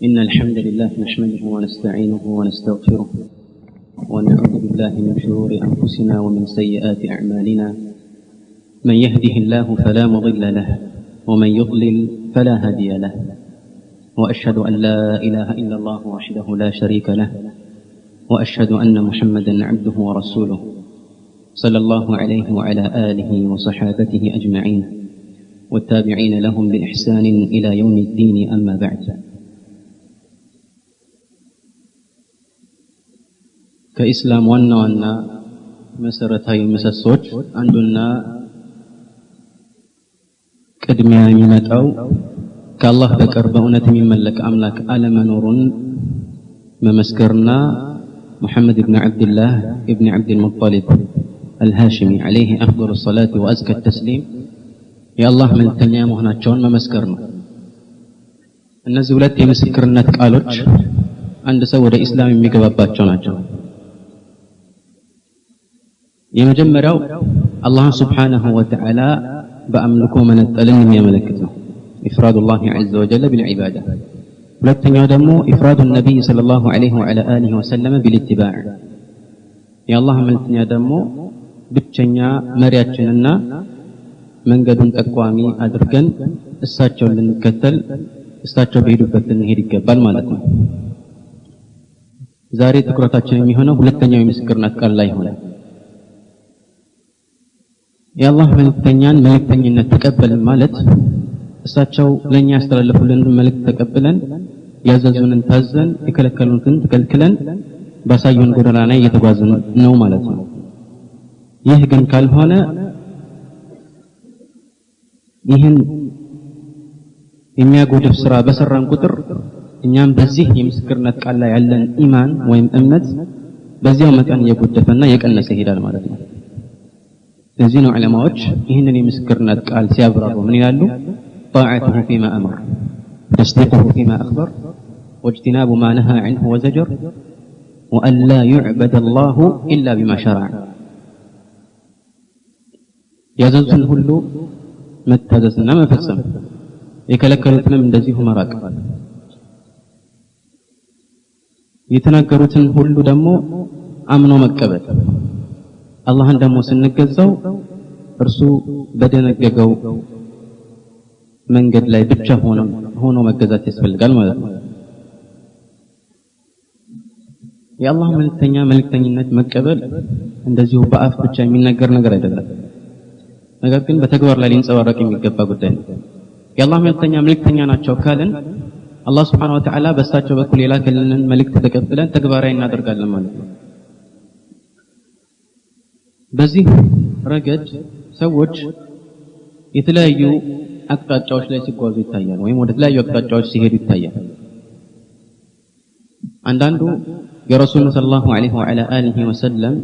إن الحمد لله نحمده ونستعينه ونستغفره ونعوذ بالله من شرور أنفسنا ومن سيئات أعمالنا من يهده الله فلا مضل له ومن يضلل فلا هادي له وأشهد أن لا إله إلا الله وحده لا شريك له وأشهد أن محمدا عبده ورسوله صلى الله عليه وعلى آله وصحابته أجمعين والتابعين لهم بإحسان إلى يوم الدين أما بعد كإسلام وانا مسرتي مسسوج عندنا قدميا يمتعو كالله بكر بأونة من ملك أملاك على منور ممسكرنا محمد بن عبد الله ابن عبد المطلب الهاشمي عليه أفضل الصلاة وأزكى التسليم يا الله من التنيا مهنا جون ممسكرنا النزولات يمسكرنا تقالوج عند سورة إسلام ميقبابات جوناجون يمجمروا الله سبحانه وتعالى بأملكه من التلم يملكته إفراد الله عز وجل بالعبادة ولكن يدمو إفراد النبي صلى الله عليه وعلى آله وسلم بالاتباع يا الله من يدمو بتشنيا مرياتشننا من قدن تقوامي أدركن استاجو لنكتل استاجو بيدو فتل نهيد الجبال مالتنا زاري تكرتاتشن يميهونا ولكن يمسكرنا تقال الله هنا يا الله ملكتنيان ملكتنين تقبل مالت እሳቸው ለኛ ያስተላልፉልን መልእክት ተቀብለን ያዘዙንን ታዘን የከለከሉንን ተከልክለን ባሳዩን ጎዳና ላይ እየተጓዝን ነው ማለት ነው። ይህ ግን ካልሆነ ይህን የሚያጎድፍ ስራ በሰራን ቁጥር እኛም በዚህ የምስክርነት ቃል ላይ ያለን ኢማን ወይም እምነት በዚያው መጠን እየጎደፈና እየቀነሰ ይሄዳል ማለት ነው። ለዚህ ነው ዑለማዎች ይህንን የምስክርነት ቃል ሲያብራሩ ምን ይላሉ? طاعته فيما أمر تصديقه فيما أخبر واجتناب ما نهى عنه وزجر وأن لا يعبد الله إلا بما شرع يزنسن هلو متهزسنا ما فسم يكلكلتنا من دزيه مراك يتناكرتن هلو دمو أمنو مكبت الله دمو سنقزو እርሱ በደነገገው መንገድ ላይ ብቻ ሆኖ መገዛት ያስፈልጋል ማለት ነው። የአላህ መልእክተኝነት መቀበል እንደዚሁ በአፍ ብቻ የሚነገር ነገር አይደለም። ነገር ግን በተግባር ላይ ሊንጸባረቅ የሚገባ ጉዳይ ነው። የአላህ መልእክተኛ ናቸው ካልን አላህ Subhanahu Wa Ta'ala በእሳቸው በኩል የላከልንን መልእክት ተቀብለን ተግባራዊ እናደርጋለን ማለት ነው። በዚህ ረገድ ሰዎች የተለያዩ አቅጣጫዎች ላይ ሲጓዙ ይታያል ወይም ወደ ተለያዩ አቅጣጫዎች ሲሄዱ ይታያል። አንዳንዱ የረሱል ሰለላሁ ዐለይሂ ወዐላ አሊሂ ወሰለም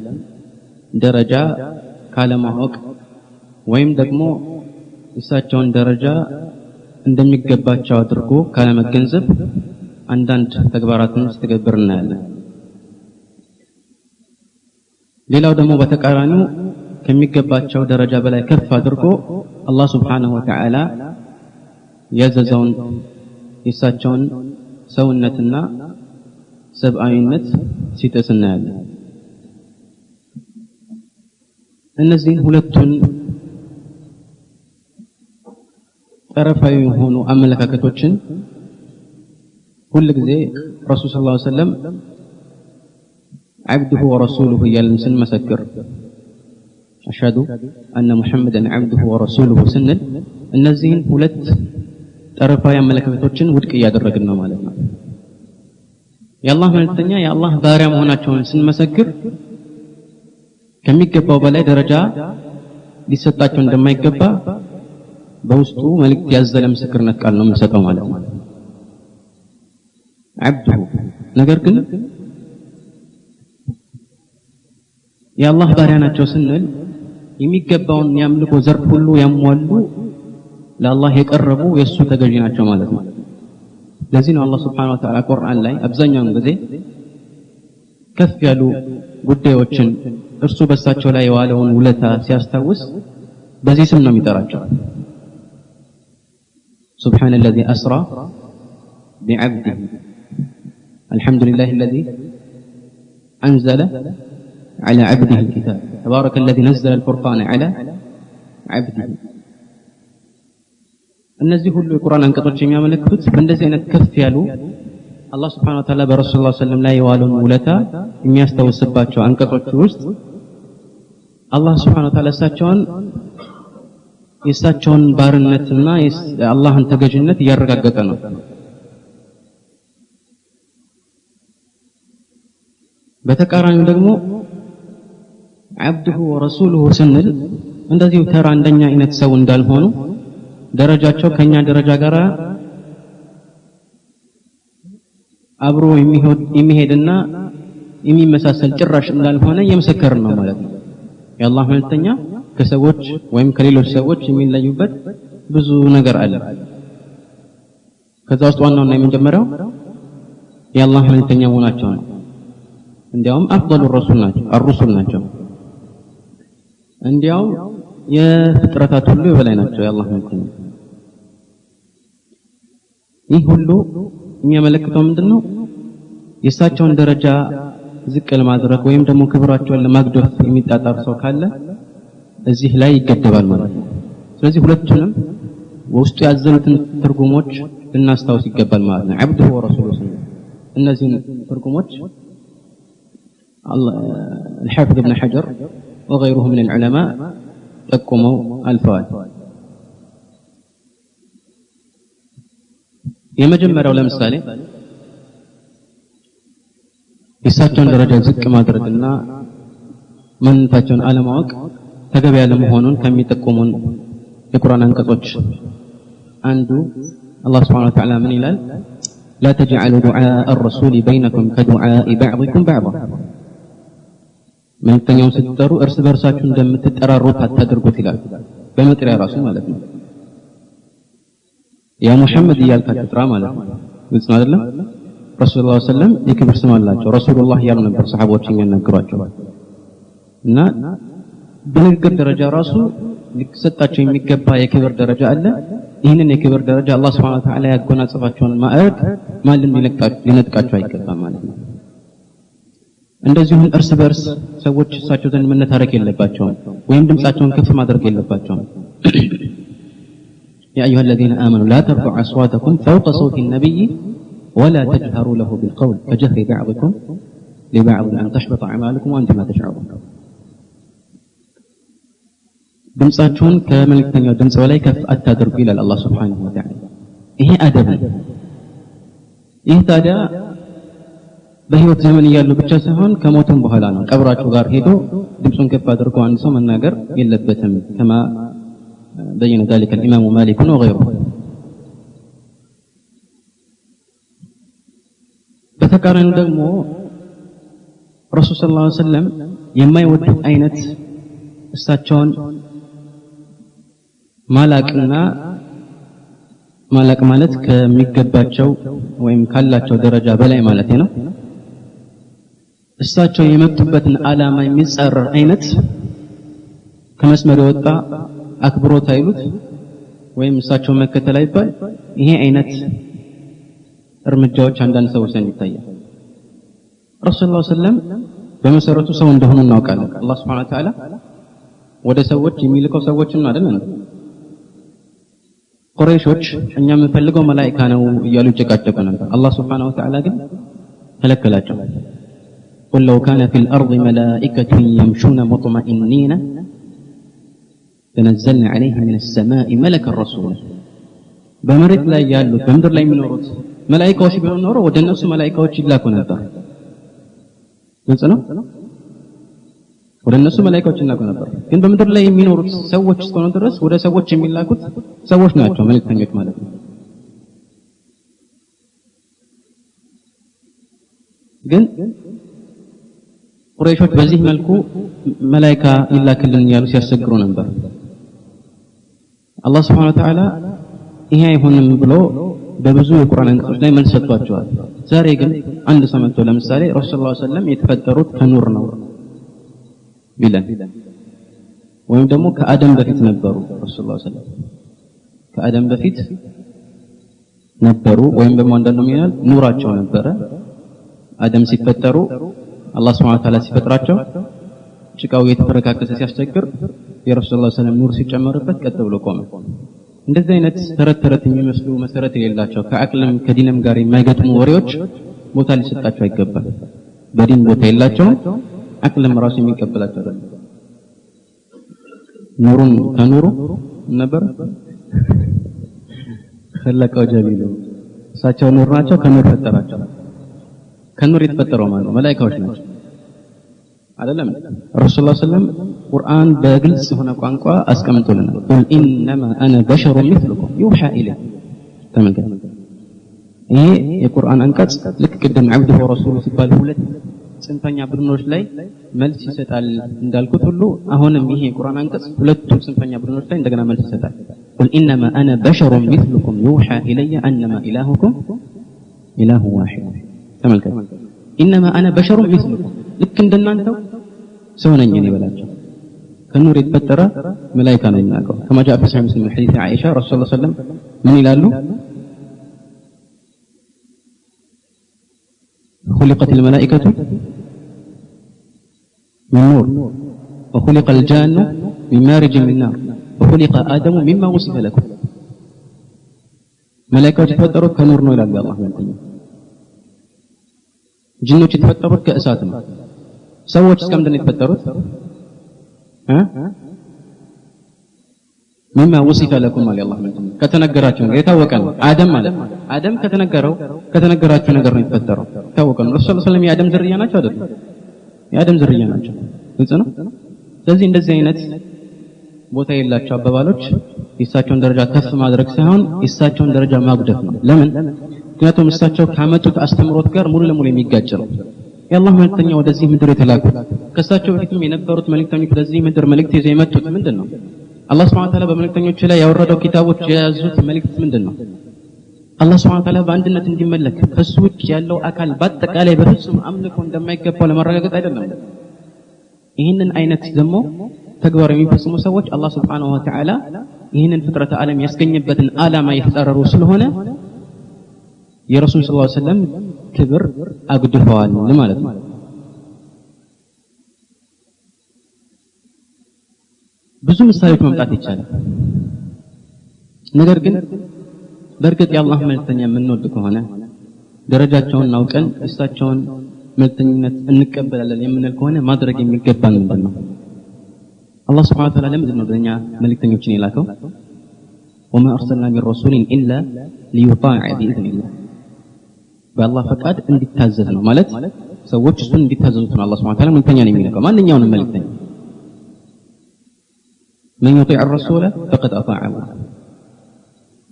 ደረጃ ካለማወቅ ወይም ደግሞ እሳቸውን ደረጃ እንደሚገባቸው አድርጎ ካለመገንዘብ አንዳንድ ተግባራትን ሲተገብር እናያለን። ሌላው ደግሞ በተቃራኒው ከሚገባቸው ደረጃ በላይ ከፍ አድርጎ አላህ Subhanahu Wa Ta'ala ያዘዘውን የሳቸውን ሰውነትና ሰብአዊነት ሲጥስ እናያለን። እነዚህ ሁለቱን ጠረፋዊ የሆኑ አመለካከቶችን ሁልጊዜ ረሱል ሰለላሁ ዐለይሂ ወሰለም عبده ورسوله እያልን ስንመሰክር أشهد أن محمدا عبده ورسوله سنل እነዚህን ሁለት ጠረፋዊ አመለካከቶችን ውድቅ እያደረግን ነው ማለት ነው። የአላህ መልእክተኛ የአላህ ባሪያ መሆናቸውን ስንመሰክር ከሚገባው በላይ ደረጃ ሊሰጣቸው እንደማይገባ በውስጡ መልእክት ያዘለ ምስክርነት ቃል ነው የምንሰጠው ማለት ነው። عبده ነገር ግን የአላህ ባሪያ ናቸው ስንል የሚገባውን ያምልኮ ዘርፍ ሁሉ ያሟሉ ለአላህ የቀረቡ የሱ ተገዢ ናቸው ማለት ነው። ለዚህ ነው አላህ Subhanahu Wa Ta'ala ቁርአን ላይ አብዛኛውን ጊዜ ከፍ ያሉ ጉዳዮችን እርሱ በሳቸው ላይ የዋለውን ውለታ ሲያስታውስ በዚህ ስም ነው የሚጠራቸው። سبحان الذي أسرى بعبده الحمد لله الذي أنزل على عبده الكتاب تبارك الذي نزل الفرقان على عبده እነዚህ ሁሉ የቁርአን አንቀጾች የሚያመለክቱት በእንደዚህ አይነት ከፍ ያሉ አላህ Subhanahu Wa Ta'ala በረሱል ሰለላሁ ዐለይሂ ወሰለም ላይ የዋለውን ውለታ የሚያስተውስባቸው አንቀጾች ውስጥ አላህ Subhanahu Wa Ta'ala የእሳቸውን ባርነትና የአላህን ተገዥነት እያረጋገጠ ነው። በተቃራኒው ደግሞ عبده ورسوله ስንል እንደዚሁ ተራ እንደኛ አይነት ሰው እንዳልሆኑ ደረጃቸው ከኛ ደረጃ ጋር አብሮ የሚሄድና የሚመሳሰል ጭራሽ እንዳልሆነ የመሰከርን ነው ማለት ነው። የአላህ መልእክተኛ ከሰዎች ወይም ከሌሎች ሰዎች የሚለዩበት ብዙ ነገር አለ። ከዛ ውስጥ ዋናውና የመጀመሪያው የአላህ መልእክተኛ መሆናቸው ነው። እንዲያውም አፍضل الرسل ናቸው። እንዲያውም የፍጥረታት ሁሉ የበላይ ናቸው የአላህ መልእክተኛ። ይህ ሁሉ የሚያመለክተው ምንድነው? የእሳቸውን ደረጃ ዝቅ ለማድረግ ወይም ደግሞ ክብራቸውን ለማግደፍ የሚጣጣር ሰው ካለ እዚህ ላይ ይገደባል ማለት ነው። ስለዚህ ሁለቱንም በውስጡ ያዘሉትን ትርጉሞች ልናስታውስ ይገባል ማለት ነው። عبده ورسوله እነዚህን ትርጉሞች الحافظ ابن حجر وغيره من العلماء ጠቁመው አልፈዋል። የመጀመሪያው ለምሳሌ የእሳቸውን ደረጃ ዝቅ ማድረግና ማንነታቸውን አለማወቅ ተገቢ ያለ መሆኑን ከሚጠቁሙን የቁርአን አንቀጾች አንዱ አላህ Subhanahu Wa Ta'ala ምን ይላል? لا تجعلوا دعاء الرسول بينكم كدعاء بعضكم بعضا መልእክተኛውን ስትጠሩ እርስ በርሳችሁ እንደምትጠራሩት አታድርጉት ይላል። በመጥሪያ ራሱ ማለት ነው። ያ ሙሐመድ እያልካችሁ ጥራ ማለት ነው። ግልጽ ነው አይደለም? ረሱላህ ሰለላሁ ዐለይሂ ወሰለም የክብር ስም አላቸው። ረሱላህ ያሉ ነበር ሰሃቦች የሚያናግሯቸው እና በንግግር ደረጃ ራሱ ሊሰጣቸው የሚገባ የክብር ደረጃ አለ። ይህንን የክብር ደረጃ አላህ Subhanahu Wa Ta'ala ያጎናጸፋቸውን ማዕረግ ማንም ሊነጥቃቸው አይገባም ማለት ነው። እንደዚሁም እርስ በርስ ሰዎች እሳቸው ዘንድ መነታረክ የለባቸውም ወይም ድምጻቸውን ከፍ ማድረግ የለባቸውም። يا أيها الذين آمنوا لا ترفعوا أصواتكم فوق صوت النبي ولا تجهروا له بالقول كجهر بعضكم لبعض أن تحبط أعمالكم وأنتم لا تشعرون ድምጻቸውን ከመልእክተኛው ድምጽ በላይ ከፍ አታድርጉ ይላል አላህ Subhanahu Wa Ta'ala። ይሄ አደብ ነው። ይህ ታዲያ በህይወት ዘመን እያሉ ብቻ ሳይሆን ከሞቱም በኋላ ነው። ቀብራቸው ጋር ሄዶ ድምጹን ከፍ አድርጎ አንድ ሰው መናገር የለበትም። ከማ በየነ ذلك الامام مالك وغيره። በተቃራኒው ደግሞ ረሱል ሰለላሁ ዐለይሂ ወሰለም የማይወዱት አይነት እሳቸውን ማላቅ ማለት ከሚገባቸው ወይም ካላቸው ደረጃ በላይ ማለት ነው። እሳቸው የመጡበትን ዓላማ የሚጻረር አይነት ከመስመር የወጣ አክብሮት አይሉት ወይም እሳቸው መከተል አይባል። ይሄ አይነት እርምጃዎች አንዳንድ ሰዎች ዘንድ ይታያል። ረሱላህ ሰለላሁ ዐለይሂ ወሰለም በመሰረቱ ሰው እንደሆኑ እናውቃለን። አላህ Subhanahu Wa Ta'ala ወደ ሰዎች የሚልከው ሰዎችን አይደለም። ቁረይሾች እኛ የምንፈልገው መላእክት ነው እያሉ ይጨቃጨቁ ነበር። አላህ Subhanahu Wa Ta'ala ግን ከለከላቸው። قل لو كان في الأرض ملائكة يمشون مطمئنين لنزلنا عليهم من السماء ملكا رسولا በመሬት ላይ ያሉት በምድር ላይ የሚኖሩት መላእክቶች ቢሆኑ ኖሮ ወደ እነሱ መላእክቶች ይላኩ ነበር። ግልጽ ነው። ወደ እነሱ መላእክቶች ይላኩ ነበር። ግን በምድር ላይ የሚኖሩት ሰዎች እስከሆኑ ድረስ ወደ ሰዎች የሚላኩት ሰዎች ናቸው መልእክተኞች ማለት ነው። ግን ቁረይሾች በዚህ መልኩ መላእክታ ይላክልን ያሉ ሲያሰግሩ ነበር። አላህ Subhanahu Wa Ta'ala ይሄ አይሆንም ብሎ በብዙ የቁርአን አንቀጾች ላይ መልስ ሰጥቷቸዋል። ዛሬ ግን አንድ ሰው መጥቶ ለምሳሌ ረሱላህ ሰለላሁ ዐለይሂ ወሰለም የተፈጠሩት ከኑር ነው ቢለን ወይም ደግሞ ከአደም በፊት ነበሩ ረሱላህ ሰለላሁ ዐለይሂ ወሰለም ከአደም በፊት ነበሩ ወይም ደግሞ አንዳንዱ ይላል ኑራቸው ነበረ አደም ሲፈጠሩ አላህ Subhanahu Wa Ta'ala ሲፈጥራቸው ጭቃው የተፈረካከሰ ሲያስቸግር የረሱላህ ሰለላሁ ዐለይሂ ወሰለም ኑር ሲጨመርበት ቀጥ ብሎ ቆመ። እንደዚህ አይነት ተረት የሚመስሉ መሰረት የሌላቸው ከአቅልም ከዲንም ጋር የማይገጥሙ ወሬዎች ቦታ ሊሰጣቸው አይገባም። በዲን ቦታ የላቸውም፣ አቅልም ራሱ የሚቀበላቸው አይደለም። ኑሩን ከኑሩ ነበር خلقው ጀሊሉ እሳቸው ኑር ናቸው፣ ከኑር ፈጠራቸው። ከኑር የተፈጠረው ማለት ነው መላእክቶች ናቸው አይደለም። ረሱላህ ሰለላሁ ዐለይሂ ወሰለም ቁርአን በግልጽ ሆነ ቋንቋ አስቀምጦልናል። ቁል ኢነማ አነ በሸሩ ሚስሉኩም ዩሃ ኢለይ። ተመልከቱ፣ ይሄ የቁርአን አንቀጽ ልክ ቅድም አብዱ ወረሱሉ ሲባል ሁለት ጽንፈኛ ቡድኖች ላይ መልስ ይሰጣል እንዳልኩት ሁሉ አሁንም ይሄ የቁርአን አንቀጽ ሁለቱ ጽንፈኛ ቡድኖች ላይ እንደገና መልስ ይሰጣል። ቁል ኢነማ አነ በሸሩ ሚስሉኩም ዩሃ ኢለይ አነማ ኢላሁኩም ኢላሁ ዋሂድ። ተመልከቱ፣ ኢነማ አነ በሸሩ ሚስሉኩም ልክ እንደናንተው ሰው ነኝ እኔ በላቸው። ከኑር የተፈጠረ መላእክት ነው የሚናገረው። كما جاء في صحيح مسلم من حديث عائشة رسول الله صلى الله عليه وسلم ምን ይላሉ? خلقت الملائكة من نور وخلق الجان من مارج من نار وخلق آدم مما وصف لكم. መላእክቶች የተፈጠሩት ከኑር ነው ይላል አላህ መልእክተኛ። ጅኖች የተፈጠሩት ከእሳት ነው። ሰዎች እስከምንድን ነው የተፈጠሩት? مما وصف لكم على الله መልእክተኛ ከተነገራቸው ነገር የታወቀ ነው። አደም ማለት አደም ከተነገራቸው ነገር ነው የተፈጠረው። ታወቀ ነው። ረሱላህ ሰለላሁ ዐለይሂ ወሰለም የአደም ዝርያ ናቸው አይደል? የአደም ዝርያ ናቸው። ግልጽ ነው። ስለዚህ እንደዚህ አይነት ቦታ የላቸው አባባሎች የእሳቸውን ደረጃ ከፍ ማድረግ ሳይሆን የእሳቸውን ደረጃ ማጉደፍ ነው። ለምን? ምክንያቱም እሳቸው ካመጡት አስተምሮት ጋር ሙሉ ለሙሉ የሚጋጭ ነው። የአላህ መልእክተኛ ወደዚህ ምድር የተላኩት ከእሳቸው በፊትም የነበሩት መልእክተኞች ወደዚህ ምድር መልእክት ይዘው የመጡት ምንድነው? አላህ Subhanahu Wa Ta'ala በመልእክተኞች ላይ ያወረደው ኪታቦች የያዙት መልእክት ምንድነው? አላህ Subhanahu Wa Ta'ala በአንድነት እንዲመለክ ከሱ ውጭ ያለው አካል በአጠቃላይ በፍጹም አምልኮ እንደማይገባው ለማረጋገጥ አይደለም። ይህንን አይነት ደግሞ ተግባር የሚፈጽሙ ሰዎች አላህ Subhanahu Wa Ta'ala ይህንን ፍጥረተ ዓለም ያስገኘበትን ዓላማ የተጻረሩ ስለሆነ የረሱል ሰለላሁ ዐለይሂ ወሰለም ክብር አጉድፈዋል ማለት ነው። ብዙ ምሳሌዎች ማምጣት ይቻላል። ነገር ግን በእርግጥ የአላህ መልእክተኛ የምንወድ ከሆነ ደረጃቸውን አውቀን እሳቸውን መልእክተኝነት እንቀበላለን የምንል ከሆነ ማድረግ የሚገባን ምንድነው? አላህ Subhanahu Wa Ta'ala ለምንድን ነው ለኛ መልእክተኞችን የላከው? وما أرسلنا من رسول إلا ليطاع بإذن الله በአላህ ፈቃድ እንዲታዘዝ ነው ማለት ሰዎች እሱን እንዲታዘዙት ነው አላህ Subhanahu Wa Ta'ala መልእክተኛ ነው የሚልከው። ማንኛውንም መልእክተኛ من يطيع الرسول فقد أطاع الله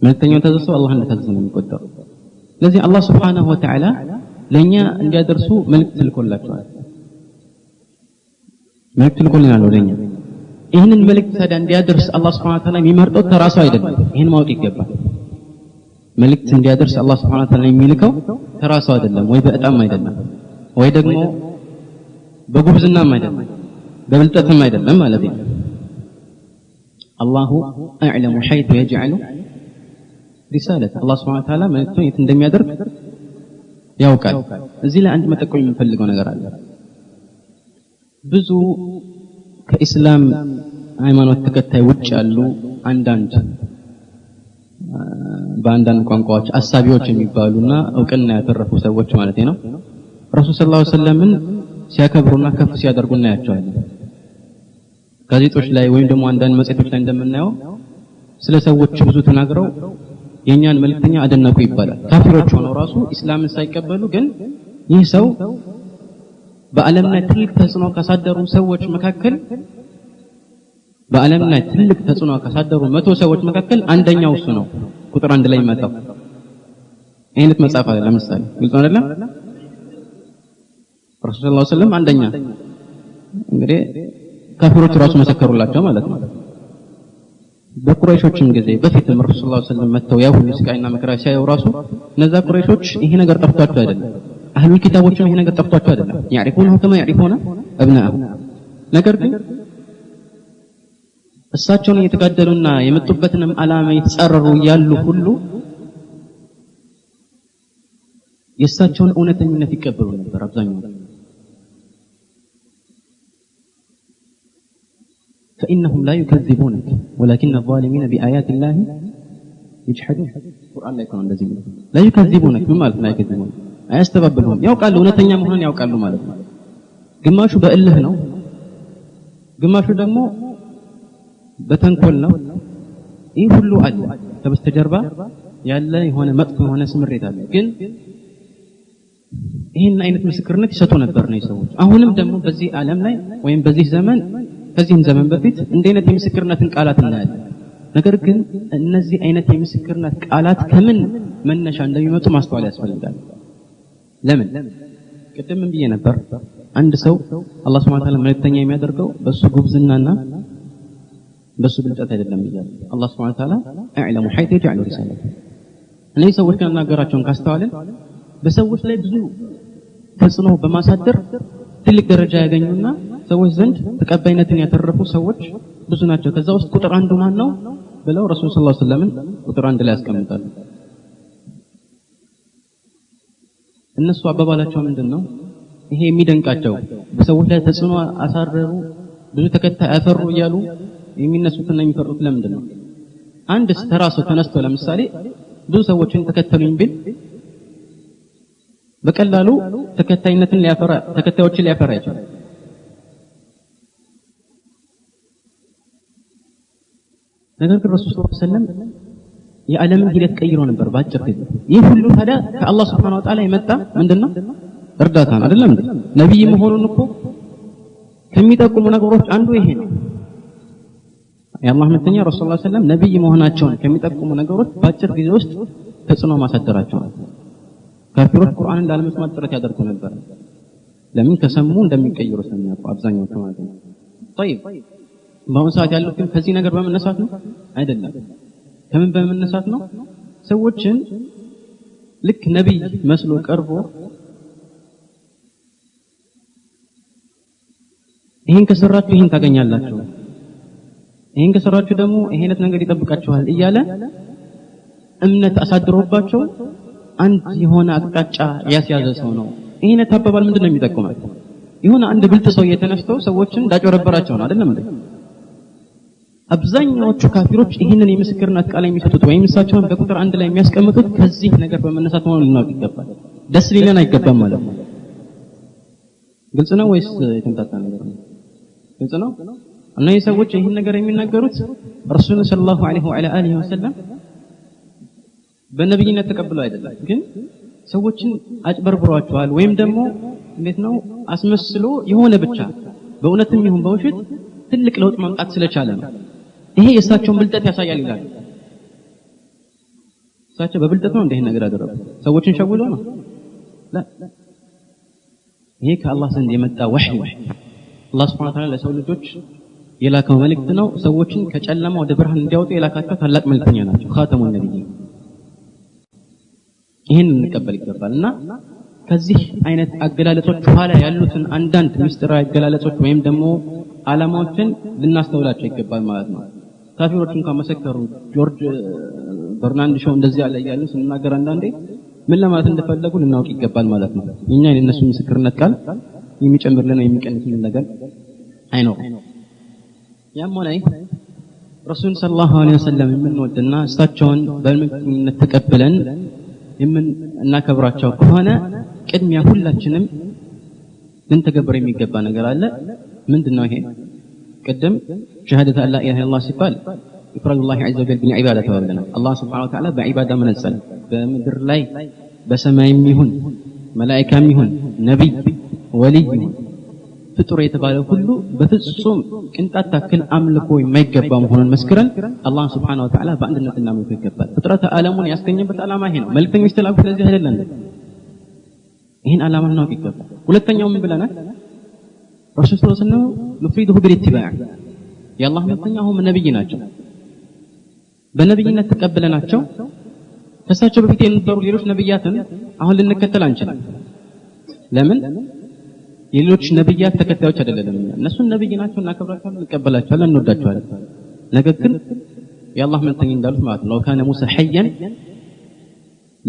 መልእክተኛውን ታዘዘው አላህ እንደታዘዘ ነው የሚቆጠረው። ስለዚህ አላህ Subhanahu Wa Ta'ala ለኛ እንዲያደርሱ መልእክት ልኮላቸዋል። መልእክት ልኮልናል ወደኛ። ይህንን መልእክት ታዲያ እንዲያደርስ አላህ Subhanahu Wa Ta'ala የሚመርጠው ተራሱ አይደለም። ይህን ማወቅ ይገባል። መልእክት እንዲያደርስ አላህ Subhanahu Wa Ta'ala የሚልከው ተራሱ አይደለም፣ ወይ በእጣም አይደለም፣ ወይ ደግሞ በጉብዝናም አይደለም፣ በብልጠትም አይደለም ማለት ነው። አላሁ አዕለሙ ሐይቱ የጅዐሉ ሪሳለት አላህ Subhanahu Wa Ta'ala መልእክቱን የት እንደሚያደርግ ያውቃል። እዚህ ላይ አንድ መጠቆም የምፈልገው ነገር አለ። ብዙ ከኢስላም ሃይማኖት ተከታይ ውጭ ያሉ አንዳንድ በአንዳንድ ቋንቋዎች አሳቢዎች የሚባሉና እውቅና ያተረፉ ሰዎች ማለት ነው ረሱል ሰለላሁ ዐለይሂ ወሰለምን ሲያከብሩና ከፍ ሲያደርጉ እናያቸዋለን። ጋዜጦች ላይ ወይም ደግሞ አንዳንድ መጽሔቶች ላይ እንደምናየው ስለ ሰዎች ብዙ ተናግረው የኛን መልእክተኛ አደነቁ ይባላል። ካፊሮች ሆነው ራሱ እስላምን ሳይቀበሉ ግን ይህ ሰው በዓለም ላይ ትልቅ ተጽዕኖ ካሳደሩ ሰዎች መካከል በዓለም ላይ ትልቅ ተጽዕኖ ካሳደሩ 100 ሰዎች መካከል አንደኛው እሱ ነው። ቁጥር 1 ላይ መጣው አይነት መጽሐፍ አለ። ለምሳሌ ግልጽ አይደለም? ረሱል ሰለላሁ ዐለይሂ ወሰለም አንደኛ እንግዲህ ካፊሮች ራሱ መሰከሩላቸው ማለት ነው። በቁረይሾችም ጊዜ በፊትም ረሱል ሰለላሁ ዐለይሂ ወሰለም መተው ያው ሁሉ ስቃይና መከራ ሲያዩ ራሱ እነዛ ቁረይሾች ይሄ ነገር ጠፍቷቸው አይደለም፣ አህሉል ኪታቦችም ይሄ ነገር ጠፍቷቸው አይደለም። ያዕሪፉነ ከማ ያዕሪፉነ አብናአሁ። ነገር ግን እሳቸውን እየተጋደሉና የመጡበትንም ዓላማ የተጻረሩ ያሉ ሁሉ የእሳቸውን እውነተኝነት ይቀበሉ ነበር አብዛኛው فإنهم لا يكذبونك ولكن الظالمين بآيات الله يجحدون القرآن لا يكون እንደዚህ لا يكذبونك ምን ማለት ነው አይከذبون አያስተባብሉም ያውቃሉ እውነተኛ መሆኑን ያውቃሉ ማለት ነው ግማሹ በእልህ ነው ግማሹ ደግሞ በተንኮል ነው ይህ ሁሉ አለ ከበስተጀርባ ያለ የሆነ መጥፎ የሆነ ስምሬት አለ ግን ይሄን አይነት ምስክርነት ይሰጡ ነበር ነው ሰዎች አሁንም ደግሞ በዚህ ዓለም ላይ ወይም በዚህ ዘመን ከዚህም ዘመን በፊት እንደ አይነት የምስክርነትን ቃላት እናያለን ነገር ግን እነዚህ አይነት የምስክርነት ቃላት ከምን መነሻ እንደሚመጡ ማስተዋል ያስፈልጋል ለምን ቅድም ብዬ ነበር አንድ ሰው አላህ Subhanahu Wa Ta'ala መልእክተኛ የሚያደርገው በሱ ጉብዝናና በሱ ብልጠት አይደለም ይላል አላህ Subhanahu Wa Ta'ala አዕለሙ ሐይት ይجعل رسالته እነዚህ ሰዎች ከናገራቸውን ካስተዋልን በሰዎች ላይ ብዙ ተጽዕኖ በማሳደር ትልቅ ደረጃ ያገኙና ሰዎች ዘንድ ተቀባይነትን ያተረፉ ሰዎች ብዙ ናቸው ከዛ ውስጥ ቁጥር አንዱ ማን ነው ብለው ረሱል ሰለላሁ ዐለይሂ ወሰለም ቁጥር አንድ ላይ ያስቀምጣሉ እነሱ አባባላቸው ምንድነው ይሄ የሚደንቃቸው በሰዎች ላይ ተጽዕኖ አሳረሩ ብዙ ተከታይ አፈሩ እያሉ የሚነሱትና የሚፈሩት ለምንድን ነው አንድ ተራሱ ተነስቶ ለምሳሌ ብዙ ሰዎችን ተከተሉኝ ቢል በቀላሉ ተከታይነትን ሊያፈራ ተከታዮችን ሊያፈራ ይችላል ነገር ግን ረሱል ሰለላሁ ዐለይሂ ወሰለም የዓለምን ሂደት ቀይሮ ነበር ባጭር ጊዜ ይህ ሁሉ ታዲያ ከአላህ Subhanahu Wa Ta'ala የመጣ ምንድነው እርዳታ ነው አይደለም ነብይ መሆኑን እኮ ከሚጠቁሙ ነገሮች አንዱ ይሄ ነው የአላህ መልእክተኛ ረሱል ሰለላሁ ዐለይሂ ወሰለም ነብይ መሆናቸውን ከሚጠቁሙ ነገሮች ባጭር ጊዜ ውስጥ ተጽዕኖ ማሳደራቸው ካፊሮች ቁርአንን እንዳለመስማት ጥረት ያደርጉ ነበር ለምን ከሰሙ እንደሚቀይሩ ስለሚያውቁ አብዛኛው ማለት ነው طيب በአሁኑ ሰዓት ያለው ግን ከዚህ ነገር በመነሳት ነው አይደለም ከምን በመነሳት ነው ሰዎችን ልክ ነብይ መስሎ ቀርቦ ይሄን ከሰራችሁ ይሄን ታገኛላችሁ ይሄን ከሰራችሁ ደግሞ ይሄነት ነገር ይጠብቃችኋል እያለ እምነት አሳድሮባቸው አንድ የሆነ አቅጣጫ ያስያዘ ሰው ነው ይሄን ተባባል ምንድነው የሚጠቁመው የሆነ አንድ ብልጥ ሰው የተነስተው ሰዎችን እንዳጨረበራቸው ነው አይደለም እንዴ አብዛኛዎቹ ካፊሮች ይሄንን የምስክርነት ቃል የሚሰጡት ወይም እሳቸውን በቁጥር አንድ ላይ የሚያስቀምጡት ከዚህ ነገር በመነሳት መሆኑን ልናውቅ ይገባል ደስ ሊለን አይገባም ማለት ነው ግልጽ ነው ወይስ የተምታታ ነገር ነው ግልጽ ነው እነዚህ ሰዎች ይሄን ነገር የሚናገሩት ረሱል ሰለላሁ ዐለይሂ ወሰለም በነብይነት ተቀብለው አይደለም ግን ሰዎችን አጭበርብሯቸዋል ወይም ደግሞ እንዴት ነው አስመስሎ የሆነ ብቻ በእውነትም ይሁን በውሸት ትልቅ ለውጥ ማምጣት ስለቻለ ነው ይሄ የእሳቸውን ብልጠት ያሳያል ይላል እሳቸው በብልጠት ነው እንደዚህ ነገር አደረጉ ሰዎችን ሸውዶ ነው لا ይሄ ከአላህ ዘንድ የመጣ ወህይ አላህ Subhanahu Wa Ta'ala ለሰው ልጆች የላከው መልእክት ነው ሰዎችን ከጨለማ ወደ ብርሃን እንዲያወጡ የላካቸው ታላቅ መልእክተኛ ናቸው ኻተሙ ነብይ ይሄን እንቀበል ይገባልና ከዚህ አይነት አገላለጾች ኋላ ያሉትን አንዳንድ ምስጢራዊ አገላለጾች ወይም ደግሞ ዓላማዎችን ልናስተውላቸው ይገባል ማለት ነው ካፊሮች እንኳን መሰከሩ ጆርጅ በርናንድ ሾው እንደዚህ ያለ ያሉ ስንናገር አንዳንዴ ምን ለማለት እንደፈለጉ ልናውቅ ይገባል ማለት ነው እኛ የነሱ ምስክርነት ቃል የሚጨምርልን የሚቀንስልን ነገር አይኖርም ያም ሆነ ረሱል ሰለላሁ ዐለይሂ ወሰለም የምንወድና እሳቸውን በመልእክተኝነት ተቀበለን እናከብራቸው ከሆነ ቅድሚያ ሁላችንም ልንተገብር የሚገባ ነገር አለ ምንድነው ይሄ ቀደም ሸሃደተ አላ ኢላሃ ኢላላህ ሲባል ኢፍራድ الله عز وجل بالعباده ተባለና አላህ Subhanahu Wa Ta'ala በዒባዳ መነጸል በምድር ላይ በሰማይም ይሁን መላእክታም ይሁን ነብይ ወልይ ፍጡር የተባለ ሁሉ በፍጹም ቅንጣት ታክል አምልኮ የማይገባ መሆኑን መስክረን አላህ Subhanahu Wa Ta'ala በአንድነት እናምልከው ይገባል ፍጥረተ ዓለሙን ያስገኘበት ዓላማ ይሄ ነው መልእክተኞች ተላኩ ለዚህ አይደለም ይሄን ዓላማ ነው ይገባል ሁለተኛው ምን ብለናል ረሱል ሰለላሁ ዐለይሂ ወሰለም ንፍሪዱሁ بالاتباع የአላህ መልእክተኛው ነብይ ናቸው በነብይነት ተቀበለናቸው ከሳቸው በፊት የነበሩ ሌሎች ነብያትን አሁን ልንከተል አንችልም ለምን የሌሎች ነብያት ተከታዮች አይደለም እነሱ ነብይ ናቸው እናከብራቸዋለን እንቀበላቸዋለን እንወዳቸዋለን ነገር ግን የአላህ መልእክተኛ እንዳሉት ማለት ነው ካነ ሙሳ ሐያን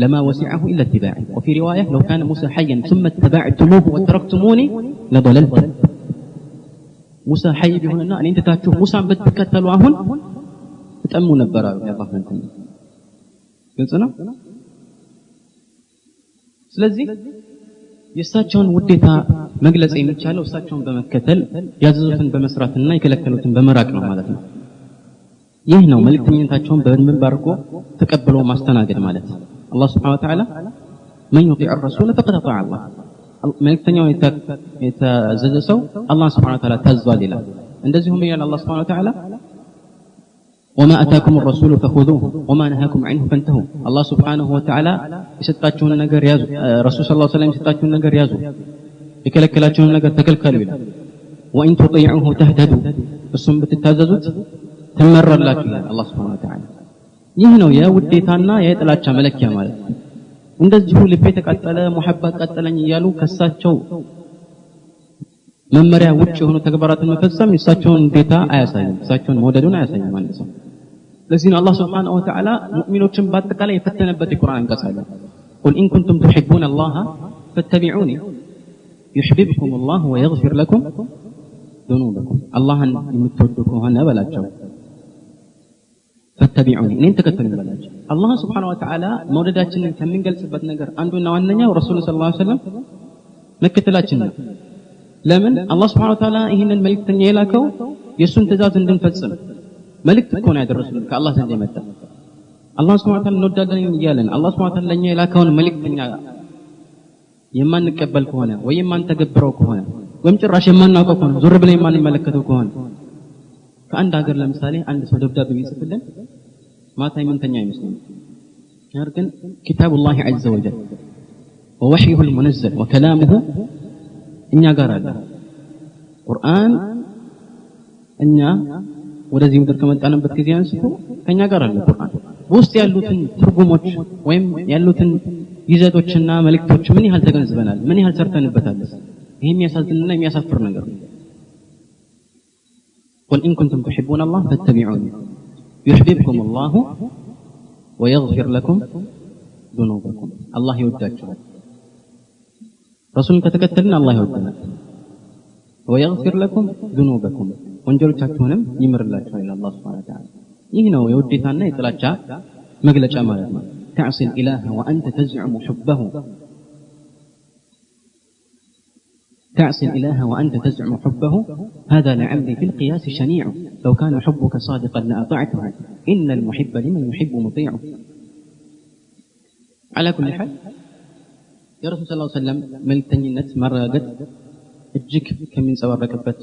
لما وسعه إلا اتباعي. وفي رواية لو كان موسى حيا ثم اتبعتموه وتركتموني لضللت. موسى حي بهنا أن أنت تشوف موسى بتكتلوا هون تأموا نبرا يا الله أنتم قلتنا ስለዚህ የሳቸውን ውዴታ መግለጽ የሚቻለው እሳቸውን በመከተል ያዘዙትን በመስራትና የከለከሉትን በመራቅ ነው ማለት ነው። ይህ ነው መልእክተኝነታቸውን በመንበር አድርጎ ተቀብሎ ማስተናገድ ማለት ነው። አላህ Subhanahu Wa Ta'ala من يطيع الرسول فقد اطاع الله መልእክተኛውን የተዘዘ ሰው አላህ Subhanahu Wa Ta'ala ታዟል ይላል። እንደዚሁም ይላል አላህ Subhanahu Wa Ta'ala وما أتاكم الرسول فخذوه وما نهاكم عنه فانتهوا. الله سبحانه وتعالى يسطاچون ነገር ያዙ رسول صلى الله عليه وسلم يسطاچون ነገር ያዙ የከለከላቸውን ነገር ተከልከሉ ይላል። وإن تطيعوه تهتدوا እሱም ብትታዘዙት ትመራላችሁ ይላል አላህ Subhanahu Wa Ta'ala። ይህ ነው የውዴታና የጥላቻ መለኪያ ማለት ነው። እንደዚሁ ልቤ ተቃጠለ ሙሐባ ቀጠለኝ እያሉ ከሳቸው መመሪያ ውጭ የሆኑ ተግባራትን መፈጸም እሳቸውን ውዴታ አያሳይም፣ እሳቸውን መውደዱን አያሳይም ማለት ነው። ለዚህ ነው አላህ Subhanahu Wa Ta'ala ሙእሚኖችን በአጠቃላይ የፈተነበት የቁርአን አንቀጽ አለ። قل إن كنتم تحبون الله فاتبعوني يحببكم الله ويغفر لكم ذنوبكم. አላህን የምትወዱ ከሆነ በላቸው فاتبعوني እኔን ተከተሉኝ በላቸው። አላህ Subhanahu Wa Ta'ala መውደዳችንን ከምንገልጽበት ነገር አንዱና ዋነኛው ረሱል ሰለላሁ ዐለይሂ ወሰለም መከተላችን ነው። ለምን አላህ Subhanahu Wa Ta'ala ይሄንን መልእክተኛ የላከው የሱን ትእዛዝ እንድንፈጽም መልእክት እኮ ነው ያደረሰልን ከአላህ ዘንድ የመጣ። አላህ Subhanahu Wa Ta'ala እንወዳለን እያለን አላህ Subhanahu Wa Ta'ala ለኛ የላከውን መልእክተኛ የማንቀበል ከሆነ ወይ የማንተገብረው ከሆነ ወይም ጭራሽ የማናውቀው ከሆነ ዞር ብለን የማንመለከተው ከሆነ ከአንድ ሀገር ለምሳሌ አንድ ሰው ደብዳቤ ቢጽፍልን ማታ የምንተኛ አይመስልም። ነገር ግን ኪታቡላህ ዐዘ ወጀል ወወህዩሁ المنزل وكلامه እኛ ጋር አለ። ቁርአን እኛ ወደዚህ ምድር ከመጣንበት ጊዜ አንስቶ ከኛ ጋር አለ ቁርአን። ውስጥ ያሉትን ትርጉሞች ወይም ያሉትን ይዘቶችና መልእክቶች ምን ያህል ተገንዝበናል፣ ምን ያህል ሰርተንበታል? ይሄ የሚያሳዝንና የሚያሳፍር ነገር ነው። قل إن كنتم تحبون الله فاتبعوني يحببكم الله ويغفر لكم ذنوبكم. الله يوداችኋል። ረሱልን ከተከተልን አላህ ይወደናል። ويغفر لكم ذنوبكم ወንጀሎቻችሁንም ይምርላችኋል ይላል አላህ Subhanahu Wa Ta'ala። ይህ ነው የውዴታና የጥላቻ መግለጫ ማለት ነው። تعصي الإله وأنت تزعم حبه تعصي الإله وأنت تزعم حبه هذا لعمري في القياس شنيع لو كان حبك صادقا لأطعته إن المحب لمن يحب مطيعه. على كل حال يا رسول الله صلى الله عليه وسلم መልእክተኝነት ማረጋገጥ እጅግ ከሚንጸባረቅበት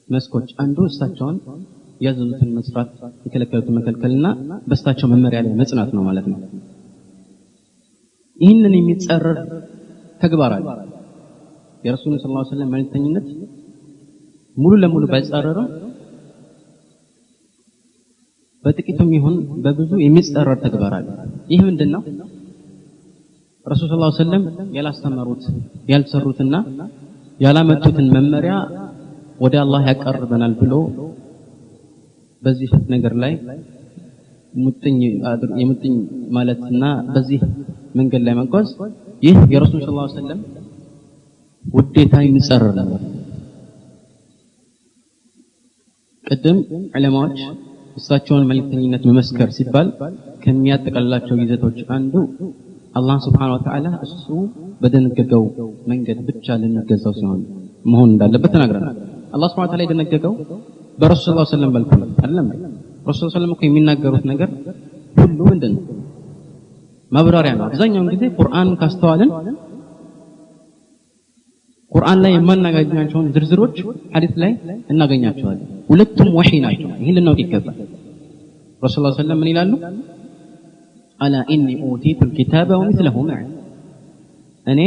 መስኮች አንዱ እሳቸውን ያዘዙትን መስራት የከለከሉትን መከልከልና በእሳቸው መመሪያ ላይ መጽናት ነው ማለት ነው። ይህንን የሚጻረር ተግባር አለ። የረሱል ሰለላሁ ዐለይሂ ወሰለም መልእክተኝነት ሙሉ ለሙሉ ባይጻረርም በጥቂቱም ይሁን በብዙ የሚጻረር ተግባር አለ። ይህ ምንድነው? ረሱል ሰለላሁ ዐለይሂ ወሰለም ያላስተማሩት ያልሰሩትና ያላመጡትን መመሪያ ወደ አላህ ያቀርበናል ብሎ በዚህ ነገር ላይ ሙጥኝ ማለትና በዚህ መንገድ ላይ መጓዝ ይህ የረሱል ሰለላሁ ዐለይሂ ወሰለም ውዴታ የሚጻረር ነው። ቀደም ዑለማዎች እሳቸውን መልእክተኝነት መመስከር ሲባል ከሚያጠቃልላቸው ይዘቶች አንዱ አላህ Subhanahu Wa Ta'ala እሱ በደነገገው መንገድ ብቻ ልንገዛው ሲሆን መሆን እንዳለበት ተናግረናል። አላህ Subhanahu Wa Ta'ala የደነገገው በረሱል ሰለላሁ ዐለይሂ ወሰለም መልኩ አይደለም። ረሱል ሰለላሁ ዐለይሂ ወሰለም እኮ የሚናገሩት ነገር ሁሉ ምንድነው? ማብራሪያ ነው። አብዛኛውን ጊዜ ቁርአን ካስተዋልን ቁርአን ላይ የማናገኛቸውን ዝርዝሮች ሐዲስ ላይ እናገኛቸዋለን። ሁለቱም ወህይ ናቸው። ይሄን ልናውቅ ይገባል። ረሱል ሰለላሁ ዐለይሂ ወሰለም ምን ይላሉ? አላ ኢኒ ኡቲቱ الكتاب ومثله معه እኔ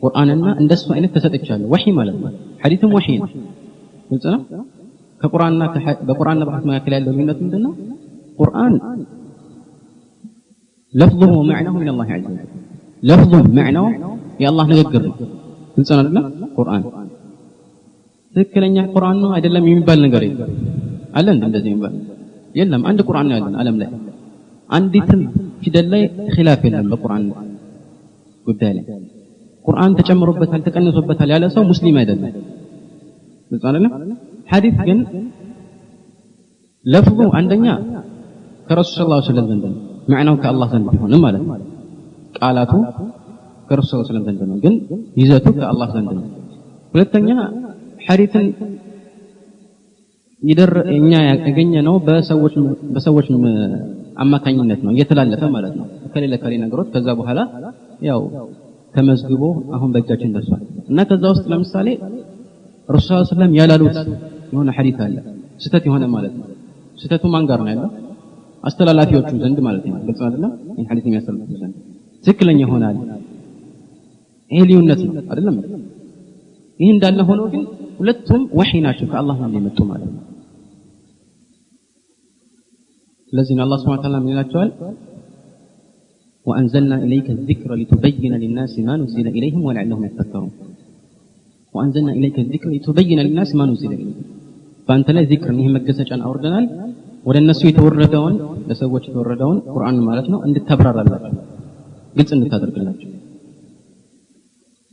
ቁርአንና እንደሱ አይነት ተሰጥቻለሁ። ወህይ ማለት ነው። ሐዲስም ወህይ ነው። ግልጽ ነው። ከቁርአንና በቁርአንና በሐዲስ መካከል ያለው ልዩነት ምንድነው? ቁርአን لفظه ومعناه من الله عز وجل لفظه معناه يا الله ንግግር ነው። ግልጽ ነው አይደል? ቁርአን ትክክለኛ ቁርአን ነው አይደለም የሚባል ነገር የለም። አለ እንደዚህ የሚባል የለም። አንድ ቁርአን ነው ያለን ዓለም ላይ አንዲትም ፊደል ላይ ኺላፍ የለም በቁርአን ጉዳይ ላይ ቁርአን ተጨምሮበታል ተቀንሶበታል ያለ ሰው ሙስሊም አይደለም ግልጽ አይደለም ሐዲስ ግን ለፍዙ አንደኛ ከረሱል ሰለላሁ ዐለይሂ ወሰለም ዘንድ ነው ማዕናው ከአላህ ዘንድ ቢሆንም ማለት ነው ቃላቱ ከረሱል ሰለላሁ ዐለይሂ ወሰለም ዘንድ ነው ግን ይዘቱ ከአላህ ዘንድ ነው ሁለተኛ ሐዲስን እኛ ያገኘነው በሰዎች አማካኝነት ነው እየተላለፈ ማለት ነው ከሌላ ነገሮች ከዛ በኋላ ያው ተመዝግቦ አሁን በእጃችን ደርሷል እና ከዛ ውስጥ ለምሳሌ ረሱል ሰለላሁ ዐለይሂ ወሰለም ያላሉት የሆነ ሐዲስ አለ ስተት የሆነ ማለት ነው ስተቱ ማን ጋር ነው ያለው አስተላላፊዎቹ ዘንድ ማለት ነው ግልጽ አይደለም ይሄ ሐዲስ የሚያስተላልፉ ዘንድ ትክክለኛ ይሆናል ይሄ ልዩነት ነው አይደለም ይሄ እንዳለ ሆኖ ግን ሁለቱም ወህይ ናቸው ከአላህ ዘንድ የመጡ ማለት ነው ስለዚህ አላህ Subhanahu Wa Ta'ala ምን ይላቸዋል وأنزلنا إليك الذكر لتبين للناس ما نزل إليهم ولعلهم يتفكرون وأنزلنا إليك الذكر لتبين للناس ما نزل إليهم فأنت لا ذكر إنه مجلسة عن أوردنا ولا الناس يتوردون لسووا يتوردون قرآن مالتنا عند التبرر الله قلت أن تدرك الله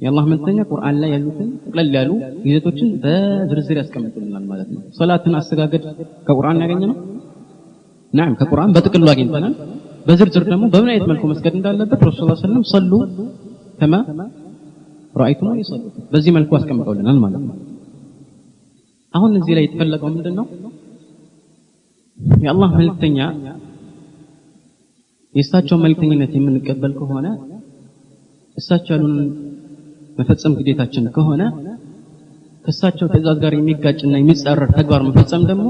يا الله من ثانية قرآن لا يلوثن قل لالو يزتوچن بزرزر ያስቀምጡልናል ማለት ነው ሶላትን አስተጋገድ ከቁርአን ያገኘነው نعم ከቁርአን በጥቅሉ አግኝተናል በዝርዝር ደግሞ በምን አይነት መልኩ መስገድ እንዳለበት ረሱል ሰለላሁ ዐለይሂ ወሰለም ሰሉ كما رايتم يصلوا በዚህ መልኩ አስቀምጠውልናል ማለት ነው አሁን እዚህ ላይ የተፈለገው ምንድነው የአላህ መልእክተኛ የእሳቸው መልእክተኝነት የምንቀበል ከሆነ እሳቸው ያሉን መፈጸም ግዴታችን ከሆነ ከእሳቸው ትእዛዝ ጋር የሚጋጭና የሚጻረር ተግባር መፈጸም ደግሞ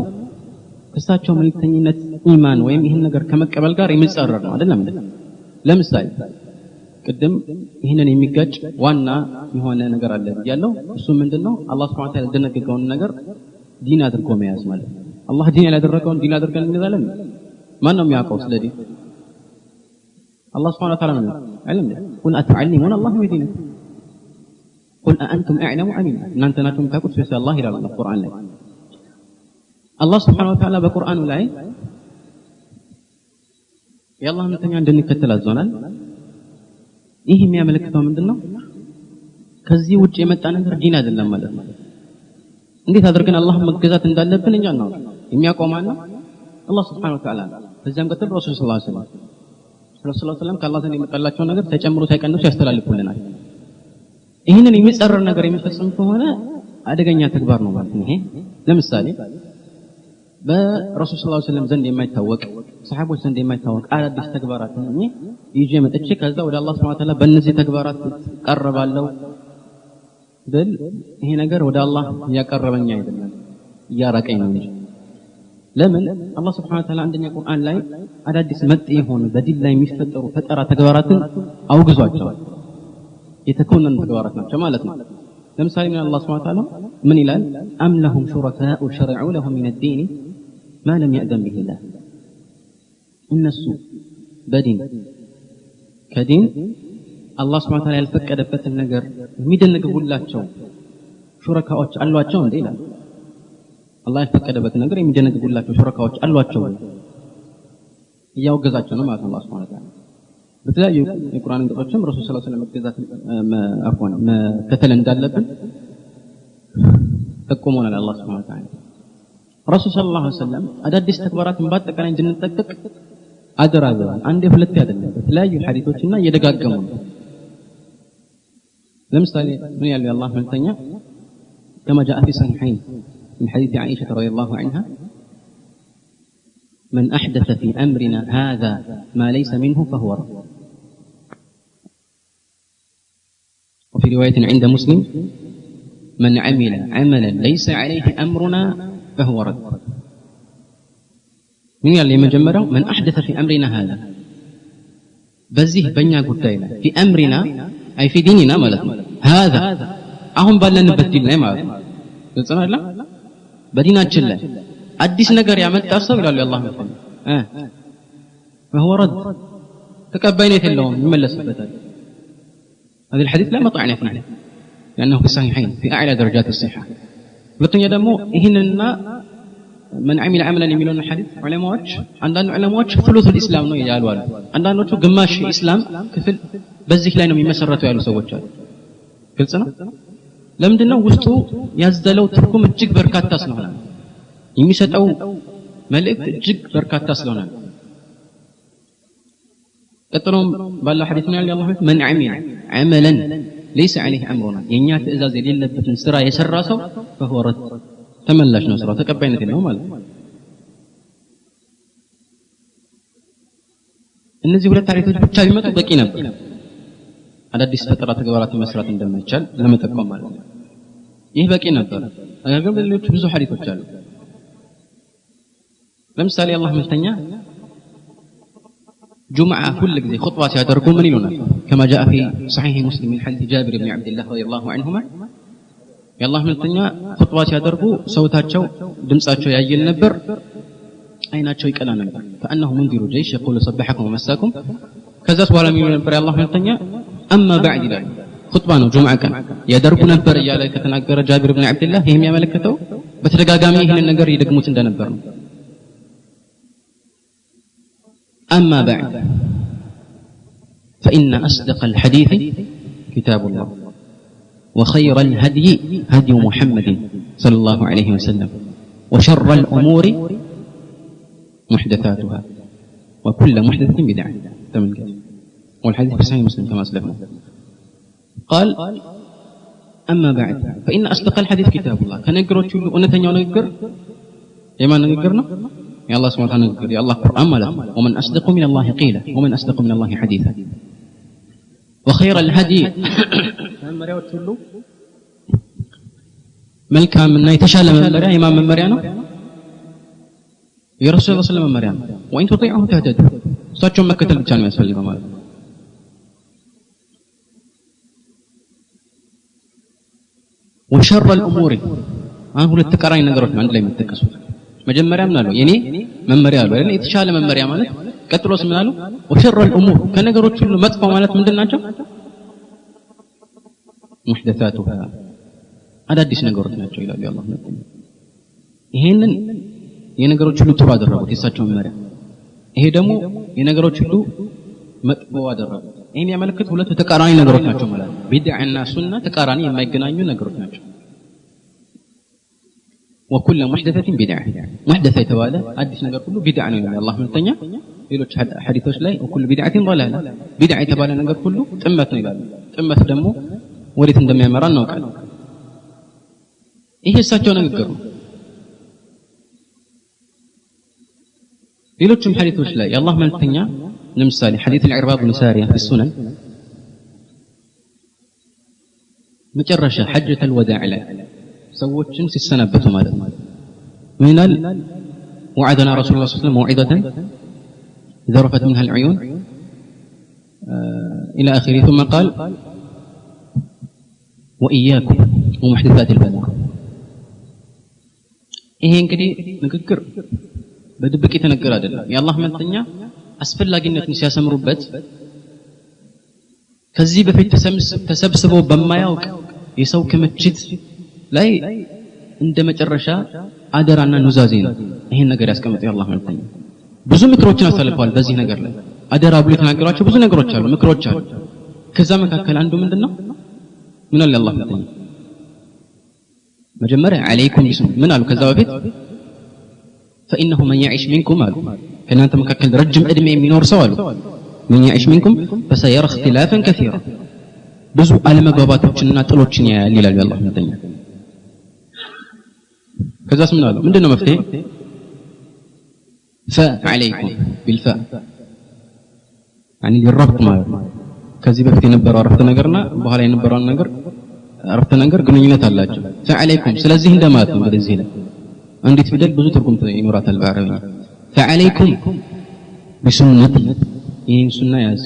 ከእሳቸው መልእክተኝነት ኢማን ወይም ይህን ነገር ከመቀበል ጋር የሚጻረር ነው አይደለም ለምሳሌ ቅድም ይህንን የሚጋጭ ዋና የሆነ ነገር አለ ያለው እሱ ምንድነው አላህ Subhanahu Wa Ta'ala ያደነገገውን ነገር ዲን አድርጎ መያዝ ማለት ነው አላህ ዲን ያደረገውን ዲን አድርገን እንይዛለን ማን ነው የሚያውቀው ስለዚህ አላህ Subhanahu Wa Ta'ala ነው አይደል ቁል አትዓሊሙን አላህ ይዲነክ قل أأنتم أعلم أم أنت ناتم تقول في الله إلى القرآن لك الله سبحانه وتعالى بقرآن لا يا الله من تنيا عندنا كتلا زونال إيه ميا ملكته من دلنا كذي وجه متأنا رجينا دلنا ماله عندي تدركنا الله مجزات دلنا بنجانا إميا قومنا الله سبحانه وتعالى فزام قتل رسول صلى الله عليه وسلم رسول الله صلى الله عليه وسلم كالله سني متقلّا شو نقدر تجمعه سيكانو سيستلال لكلنا ይሄንን የሚጸረር ነገር የሚፈጽም ከሆነ አደገኛ ተግባር ነው ማለት ነው ይሄ ለምሳሌ በረሱል ሰለላሁ ዐለይሂ ወሰለም ዘንድ የማይታወቅ ሰሃቦች ዘንድ የማይታወቅ አዲስ ተግባራት ነው ይዤ መጥቼ ከዛ ወደ አላህ Subhanahu Wa Ta'ala በእነዚህ ተግባራት ቀርባለሁ ብል ይሄ ነገር ወደ አላህ ያቀርበኛ አይደለም ያራቀኝ ነው እንጂ ለምን አላህ Subhanahu Wa Ta'ala አንደኛ ቁርአን ላይ አዳዲስ መጥ የሆኑ በዲን ላይ የሚፈጠሩ ፈጠራ ተግባራትን አውግዟቸዋል يتكونن تجارات ናቸው ማለት ነው ለምሳሌ من الله سبحانه وتعالى من ይላል أم لهم شركاء شرعوا لهم من الدين ما لم يأذن به الله እነሱ በዲን ከዲን አላህ Subhanahu Wa Ta'ala ያልፈቀደበትን ነገር የሚደነግጉላቸው ሹረካዎች አሏቸው እንዴ ይላል አላህ ያልፈቀደበትን ነገር የሚደነግጉላቸው ሹረካዎች አሏቸው ያውገዛቸው ነው ማለት ነው አላህ Subhanahu Wa Ta'ala በተለያዩ የቁርአን አንቀጾችም ረሱል ሰለላሁ ዐለይሂ ወሰለም መገዛት አፍዋን መከተል እንዳለብን ጠቁሞናል አላህ Subhanahu Wa Ta'ala ረሱል ሰለላሁ ዐለይሂ ወሰለም አዳዲስ ተግባራትን በአጠቃላይ እንድንጠብቅ አደራዘዋል አንዴ ሁለቴ አይደለም በተለያዩ ሐዲሶችና እየደጋገሙ ነው ለምሳሌ ምን ያለው የአላህ መልእክተኛ كما جاء في صحيحين من حديث عائشة رضي الله عنها من أحدث في أمرنا هذا ما ليس منه فهو رد وفي رواية عند مسلم من عمل عملا ليس عليه أمرنا فهو رد من يلي من جمره من أحدث في أمرنا هذا بزيه بنيا قدينا في أمرنا أي في ديننا ملك هذا أهم بالنا نبدلنا ما قلتنا لا بدينا جلة أديس نجار يعمل تأصل إلى الله مثلا فهو رد تكبينة اللوم يملس البتال هذا الحديث لا مطعنا فيه لأنه في الصحيحين في أعلى درجات الصحة لكن يدمو هنا من عمل عملا የሚለውን ሐዲስ ዑለማዎች አንዳንድ ዑለማዎች ثلث الاسلام ነው ያሉ አሉ አንዳንዶቹ ግማሽ እስላም ክፍል በዚህ ላይ ነው የሚመሰረተው ያሉ ሰዎች አሉ ግልጽ ነው ለምንድነው ውስጡ ያዘለው ትርጉም እጅግ በርካታ ስለሆነ የሚሰጠው መልእክት እጅግ በርካታ ስለሆነ ቀጥሎም ባለው ሐዲስ ነው ያለው አላህ من عمل عملا ليس عليه امرنا የኛ ትእዛዝ የሌለበትን ስራ የሰራ ሰው فهو رد ተመላሽ ነው ስራው ተቀባይነት የለውም ማለት እነዚህ ሁለት ታሪኮች ብቻ ቢመጡ በቂ ነበር አዳዲስ ፈጠራ ተግባራትን መስራት እንደማይቻል ለመጠቆም ማለት ነው ይህ በቂ ነበር ነገር ግን ሌሎች ብዙ ሐዲሶች አሉ ለምሳሌ አላህ መልእክተኛ جمعة كل ጊዜ خطبة ሲያደርጉ ምን ይሉናል كما جاء في صحيح مسلم من حديث جابر بن عبد الله رضي الله عنهما የአላህ መልእክተኛ ኹጥባ ሲያደርጉ ሰውታቸው ድምጻቸው ያየል ነበር አይናቸው ይቀላ ነበር فانه منذر جيش يقول صبحكم ومساكم ከዛስ በኋላ የሚሉ ነበር የአላህ መልእክተኛ اما بعد ይላል ኹጥባ ነው ጁምዓ ቀን ያደርጉ ነበር እያለ ከተናገረ ጃቢር ኢብኑ አብዱላህ ይሄም ያመለከተው በተደጋጋሚ ይሄን ነገር ይደግሙት እንደነበር ነው اما بعد فان اصدق الحديث كتاب الله وخير الهدي هدي محمد صلى الله عليه وسلم وشر الأمور محدثاتها وكل محدثة بدعة والحديث في صحيح مسلم كما أسلفنا قال أما بعد فإن أصدق الحديث كتاب الله كان يقرأ تشوفوا ونتنيا ونقر يما نقرنا يا الله سبحانه وتعالى نقر يا الله قرآن ملا ومن أصدق من الله قيلا ومن أصدق من الله حديثا وخير الهدي መመሪያዎች ሁሉ መልካምና የተሻለ መመሪያ ኢማም መመሪያ ነው የረሱል ሰለላሁ ዐለይሂ ወሰለም መመሪያ ነው ወይን ተطيعه ተህተዱ እሳቸውን መከተል ብቻ ነው የሚያስፈልገው ማለት ነው وشر الامور አሁን ሁለት ተቃራኒ ነገሮች ነው አንድ ላይ የሚተከሱት መጀመሪያ ምን አለው የኔ መመሪያ አለው አይደል የተሻለ መመሪያ ማለት ቀጥሎስ ምን አለው وشر الامور ከነገሮች ሁሉ መጥፎ ማለት ምንድናቸው محدثاتها አዳዲስ ነገሮች ናቸው ይላል አላህ ነው ይሄንን የነገሮች ሁሉ ጥሩ አደረጉት የሳቸው መመሪያ ይሄ ደግሞ የነገሮች ሁሉ መጥፎ አደረጉት ይሄን ያመለክቱ ሁለት ተቃራኒ ነገሮች ናቸው ማለት ነው ቢድዓና ሱና ተቃራኒ የማይገናኙ ነገሮች ናቸው وكل محدثة بدعة محدثة የተባለ አዲስ ነገር ሁሉ ቢድዓ ነው ይላል አላህ መልእክተኛ ሌሎች ሐዲሶች ላይ وكل بدعة ضلالة ቢድዓ የተባለ ነገር ሁሉ ጥመት ነው ይላል ጥመት ደግሞ ወዴት እንደሚያመራ እናውቃለን ይሄ እሳቸው ንግግር ነው ሌሎችም ሐዲሶች ላይ የአላህ መልእክተኛ ለምሳሌ ሐዲስ العرباض بن سارية في السنن መጨረሻ حجة الوداع ላይ ሰዎችን ሲሰናበቱ ማለት ነው ምን ይላል وعدنا رسول الله صلى الله عليه وسلم موعظة ذرفت منها العيون إلى آخره ثم قال وإياكم ومحدثات الأمور ይሄ እንግዲህ ንግግር በድብቅ የተነገረ አይደለም የአላህ መልእክተኛ አስፈላጊነቱን ሲያሰምሩበት ከዚህ በፊት ተሰብስበው በማያውቅ የሰው ክምችት ላይ እንደ መጨረሻ አደራና ኑዛዜ ነው ይሄን ነገር ያስቀምጠው የአላህ መልእክተኛ ብዙ ምክሮችን አስተላልፈዋል በዚህ ነገር ላይ አደራ ብሎ የተናገሯቸው ብዙ ነገሮች አሉ ምክሮች አሉ ከዛ መካከል አንዱ ምንድነው ምን አለ አላህ መልእክተኛ መጀመሪያ عليكم بسم ምን አሉ ከዛ በፊት فانه من يعيش منكم አሉ ከናንተ መካከል ረጅም እድሜ የሚኖር ሰው አሉ من يعيش منكم فسيرى اختلافا كثيرا ብዙ አለመግባባቶችንና ጥሎችን ያያል ይላል አላህ መልእክተኛ ከዛስ ምን አሉ ምንድነው መፍትሄ فعليكم بالفاء يعني الربط ማለት ከዚህ በፊት የነበረው አረፍተ ነገርና በኋላ የነበረው ነገር አረፍተ ነገር ግንኙነት አላቸው فعليكم ስለዚህ እንደማለት ነው በዚህ ላይ አንዲት ፊደል ብዙ ትርጉም ይኖራታል በአረብኛ فعليكم بسنتي ይህን ሱና ያዝ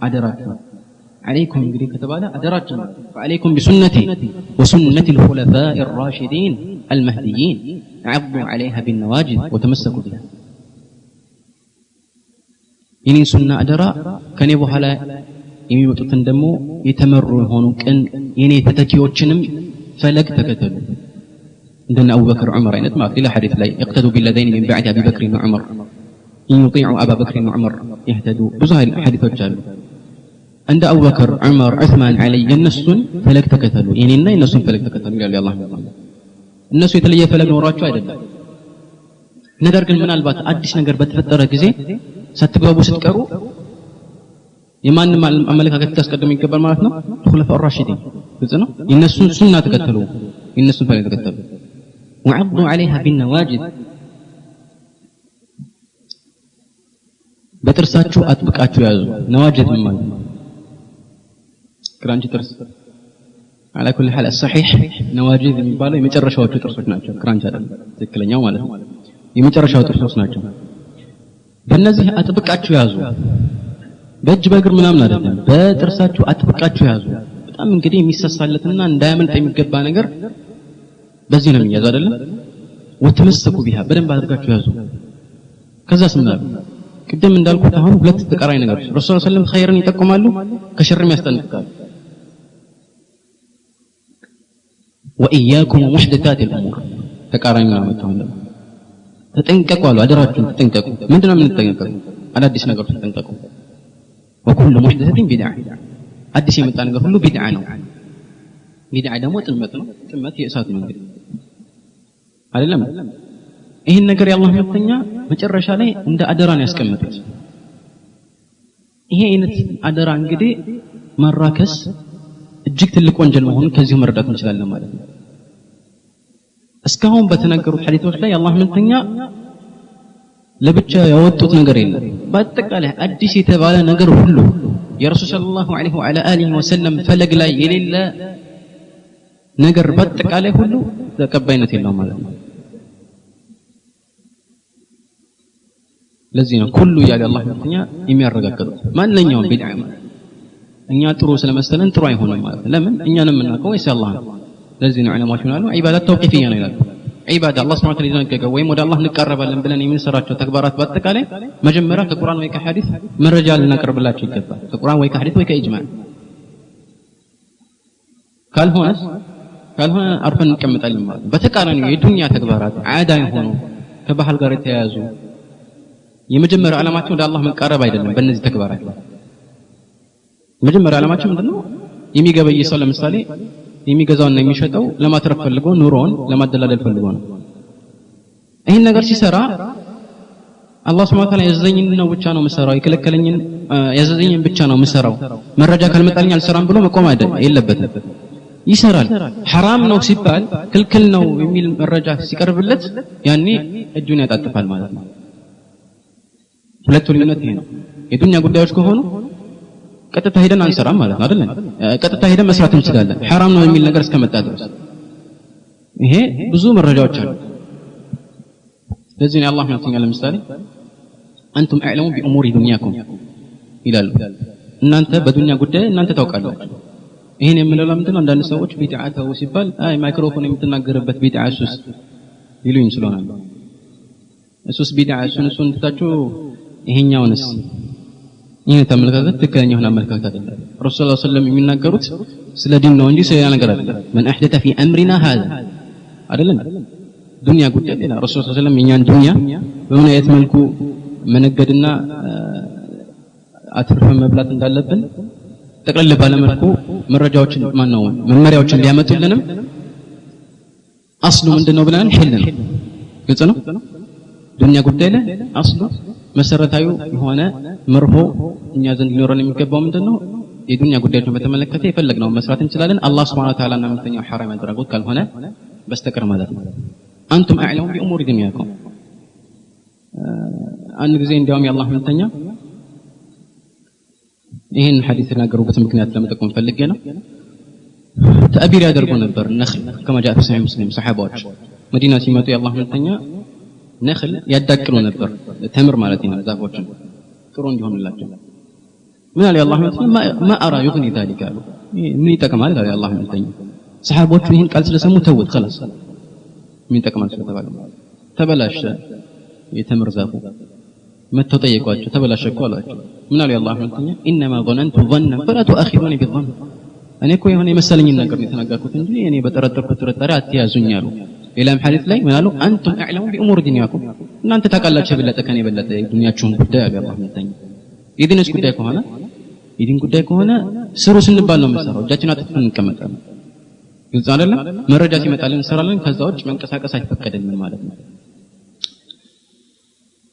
አደራችሁ عليكم እንግዲህ ከተባለ አደራችሁ فعليكم بسنتي وسنة الخلفاء الراشدين المهديين عضوا عليها بالنواجذ وتمسكوا بها ይህን ሱና አደራ ከኔ በኋላ የሚመጡትን ደግሞ የተመሩ ሆኑ ቀን የኔ ተተኪዎችንም ፈለግ ተከተሉ عندنا أبو بكر وعمر አይነት ማለት ሌላ ሐዲስ ላይ اقتدوا بالذين من بعد أبي بكر وعمر إن يطيعوا أبا بكر وعمر يهتدوا ብዙ ሐዲሶች አሉ عند أبو بكر عمر عثمان علي የነሱን ፈለግ ተከተሉ የኔና የነሱን ፈለግ ተከተሉ ይላል አላህ እነሱ የተለየ ፈለግ ኖራቸው አይደለም ነገር ግን ምናልባት አዲስ ነገር በተፈጠረ ጊዜ ሳትግባቡ ስትቀሩ የማንም አመለካከት ታስቀድሙ ይገባል ማለት ነው ኹለፋ الراشدين ግልጽ ነው የነሱን ሱና ተከተሉ የነሱን ፈለግ ተከተሉ وعضوا عليها بالنواجذ በጥርሳችሁ አጥብቃችሁ ያዙ ነዋጅት ምን ማለት ነው ክራንች ጥርስ على كل حال الصحيح ነዋጅት የሚባለው የመጨረሻዎቹ ጥርሶች ናቸው ክራንች አይደለም ትክክለኛው ማለት ነው የመጨረሻው ጥርሶች ናቸው በእነዚህ አጥብቃችሁ ያዙ በእጅ በእግር ምናምን አይደለም በጥርሳችሁ አጥብቃችሁ ያዙ በጣም እንግዲህ የሚሰሳለትና እንዳያመልጥ የሚገባ ነገር በዚህ ነው የሚያዝ አይደለም ወተመሰኩ ቢها በደንብ አድርጋችሁ ያዙ ከዛ ስምናሉ ቅድም እንዳልኩት አሁን ሁለት ተቃራኒ ነገሮች ረሱል ሰለላሁ ዐለይሂ ወሰለም ኸይርን ይጠቁማሉ ከሸርም ያስጠነቅቃሉ ወኢያኩም ሙህደታት الامور ተቃራኒ ነው ማለት ተጠንቀቁ አሉ አደራችሁን ተጠንቀቁ ምንድነው የምንጠነቀቀው አዳዲስ ነገሮች ተጠንቀቁ وكل محدثة بدعة አዲስ የመጣ ነገር ሁሉ ቢድዓ ነው ቢድዓ ደግሞ ጥመት ነው ጥመት የእሳት ነው እንግዲህ አይደለም ይሄን ነገር የአላህ መልእክተኛ መጨረሻ ላይ እንደ አደራን ያስቀምጡት ይሄ አይነት አደራ እንግዲህ ማራከስ እጅግ ትልቅ ወንጀል መሆኑን ከዚህ መረዳት እንችላለን ማለት ነው እስካሁን በተነገሩት ሐዲሶች ላይ የአላህ መልእክተኛ ለብቻ ያወጡት ነገር የለም በአጠቃላይ አዲስ የተባለ ነገር ሁሉ የረሱል ሰለላሁ ዐለይሂ ወዐላ አሊሂ ወሰለም ፈለግ ላይ የሌለ ነገር በአጠቃላይ ሁሉ ተቀባይነት የለውም ማለት ነው ለዚህ ነው ሁሉ ያለ አላህ መልእክተኛ የሚያረጋግጡት ማንኛውም ቢድዓ እኛ ጥሩ ስለመሰለን ጥሩ አይሆንም ማለት ለምን እኛንም እናውቀው ወይስ አላህ ለዚህ ነው ዑለማዎች ምናሉ ዒባዳት ተውቂፊያ ነው ይላሉ ዒባዳ አላህ ሱብሓነሁ ወተዓላ ይዘነገገው ወይም ወደ አላህ እንቀርባለን ብለን የምንሰራቸው ተግባራት በአጠቃላይ መጀመሪያ ከቁርአን ወይ ከሐዲስ መረጃ ልናቀርብላቸው ይገባል ከቁርአን ወይ ከሐዲስ ወይ ከኢጅማዕ ካልሆነ አርፈን እንቀመጣለን ማለት በተቃራኒው የዱንያ ተግባራት ዓዳ የሆኑ ከባህል ጋር የተያያዙ የመጀመሪያ ዓላማቸው ወደ አላህ መቃረብ አይደለም በእነዚህ ተግባራት መጀመሪያ ዓላማቸው ምንድነው የሚገበይ ሰው ለምሳሌ የሚገዛውና የሚሸጠው ለማትረፍ ፈልጎ ኑሮውን ለማደላደል ፈልጎ ነው ይሄን ነገር ሲሰራ አላህ Subhanahu Wa Ta'ala ያዘዘኝን ነው ብቻ ነው መሰራው ይከለከለኝን ያዘዘኝን ብቻ ነው መሰራው መረጃ ካልመጣልኝ አልሰራም ብሎ መቆም የለበትም ይሰራል حرام ነው ሲባል ክልክል ነው የሚል መረጃ ሲቀርብለት ያኔ እጁን ያጣጥፋል ማለት ነው ሁለቱ ልዩነት ይሄ ነው የዱንያ ጉዳዮች ከሆኑ ቀጥታ ሄደን አንሰራም ማለት ነው አይደል ቀጥታ ሄደን መስራት እንችላለን حرام ነው የሚል ነገር እስከመጣ ድረስ ይሄ ብዙ መረጃዎች አሉ ለዚህ ነው አላህ መልእክተኛ ለምሳሌ አንቱም አዕለሙ ቢኡሙሪ ዱንያኩም ይላሉ እናንተ በዱንያ ጉዳይ እናንተ ታውቃላችሁ ይሄን የምንለው ለምንድን ነው አንዳንድ ሰዎች ቢድዓ ተው ሲባል አይ ማይክሮፎን የምትናገርበት ቢድዓ እሱስ ይሉኝ ስለሆነ እሱስ ቢድዓ እሱን ትታችሁ ይሄኛውንስ ይሄ ተመልካከት ትክክለኛ ሆነ አመልካከት አይደለም ረሱል ሰለላሁ ዐለይሂ ወሰለም የሚናገሩት ስለ ዲን ነው እንጂ ስለያ ነገር አይደለም من احدث في امرنا هذا አይደለም ዱንያ ጉዳይ ሌላ ረሱል ሰለላሁ ዐለይሂ ወሰለም የኛን ዱንያ በምን አይነት መልኩ መነገድና አትርፈን መብላት እንዳለብን ጠቅለል ባለ መልኩ መረጃዎችን ማነው መመሪያዎችን ሊያመጡልንም አስሉ ምንድነው ብለን ሄልን ግልጽ ነው ዱንያ ጉዳይ ላይ አስሉ መሰረታዊ የሆነ መርሆ እኛ ዘንድ ሊኖረን የሚገባው ምንድነው የዱንያ ጉዳዮችን በተመለከተ የፈለግነው መስራት እንችላለን አላህ Subhanahu Wa Ta'ala እና መልእክተኛው ሐራም ያደረጉት ካልሆነ በስተቀር ማለት ነው አንቱም አዕለሙ ቢኡሙሪ ዱንያኩም አንድ ጊዜ እንዲያውም የአላህ መልእክተኛ ይሄን ሐዲስ ተናገሩበት ምክንያት ለመጠቆም ፈልጌ ነው ተአቢር ያደርጉ ነበር ነኽል كما جاء في صحيح مسلم ሰሃባዎች መዲና ሲመጡ የአላህ መልእክተኛ ነኽል ያዳቅሉ ነበር ተምር ማለት ነው ዛፎችን ጥሩ እንዲሆንላቸው ምን አለ የአላህ መልእክተኛ ما ارى يغني ذلك ምን ይጠቅማል አለ የአላህ መልእክተኛ ሰሃቦቹ ይሄን ቃል ስለሰሙ ተውት خلاص ምን ይጠቅማል ስለተባለ ተበላሸ የተምር ዛፉ መተው ጠየቋቸው ተበላሸ እኮ አላቸው ምን አለ የአላህ መልእክተኛ انما ظننت ظنا فلا تؤاخذوني بالظن እኔ እኮ የሆነ የመሰለኝን ነገር ነው የተናገርኩት እንጂ እኔ በተረጠርኩት ጥርጣሬ አትያዙኝ አሉ ሌላም ሐዲስ ላይ ምን አሉ አንቱም አዕለሙ ቢኡሙር ዱንያኩም እናንተ ታውቃላችሁ የበለጠ ከኔ የበለጠ የዱንያችሁን ጉዳይ አለ አላህ መተኛ የዲንስ ጉዳይ ከሆነ ስሩ ስንባል ነው የምንሰራው እጃችንን አጥፈን እንቀመጣለን ግልጽ አይደለም መረጃ ሲመጣልን እንሰራለን ከዛ ውጭ መንቀሳቀስ አይፈቀድልንም ማለት ነው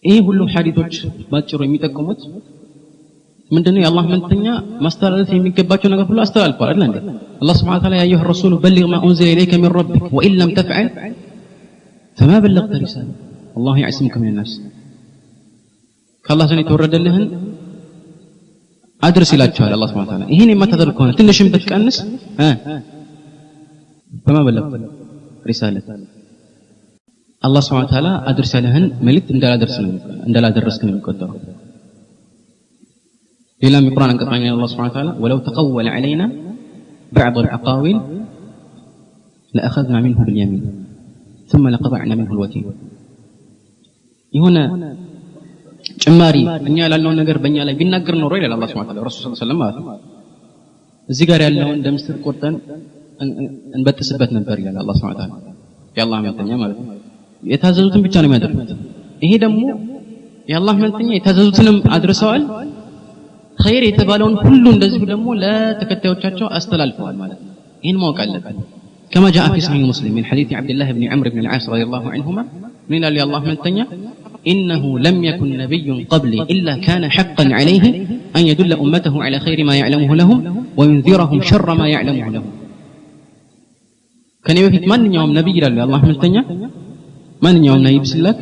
ይሄ ሁሉ ሐዲሶች ባጭሩ የሚጠቁሙት ምንድነው የአላህ መልእክተኛ ማስተላለፍ የሚገባቸው ነገር ሁሉ አስተላልፈዋል አይደል እንዴ አላህ Subhanahu Wa Ta'ala ያየሁ الرسول بلغ ما انزل اليك من ربك وان لم تفعل فما بلغت رسالة الله يعصمك من الناس ከአላህ ዘንድ የተወረደልህን አድርስ ይላቸዋል አላህ Subhanahu Wa Ta'ala ይሄን የማታደርግ ከሆነ ትንሽም ብትቀንስ فما بلغت رسالة الله سبحانه وتعالى أدرس لهن ملك اندلا درسك من القدر إلى القرآن قطعنا الله سبحانه وتعالى ولو تقول علينا بعض الأقاويل لأخذنا منه باليمين ثم لقطعنا منه الوتين هنا جماري أن يعلنون نجر بني على بنجر نور إلى الله سبحانه وتعالى رسول الله صلى الله عليه وسلم الزجار يعلنون دمستر قرطان እንበጥስበት ነበር ይላል አላህ Subhanahu Wa Ta'ala የአላህ መልእክተኛ ማለት ነው የታዘዙትን ብቻ ነው የሚያደርጉት ይሄ ደግሞ የአላህ መልእክተኛ የታዘዙትንም አድርሰዋል ኸይር የተባለውን ሁሉ እንደዚህ ደግሞ ለተከታዮቻቸው አስተላልፈዋል ማለት ነው ይሄን ማወቅ አለበት كما جاء في صحيح مسلم من حديث عبد الله بن عمرو بن العاص رضي الله عنهما من قال الله ملتنيا إنه لم يكن نبي قبلي إلا كان حقا عليه أن يدل أمته على خير ما يعلمه لهم وينذرهم شر ما يعلمه لهم ከኔ በፊት ማንኛውም ነብይ ይላል አላህ መልእክተኛ ማንኛውም ነብይ ሲላክ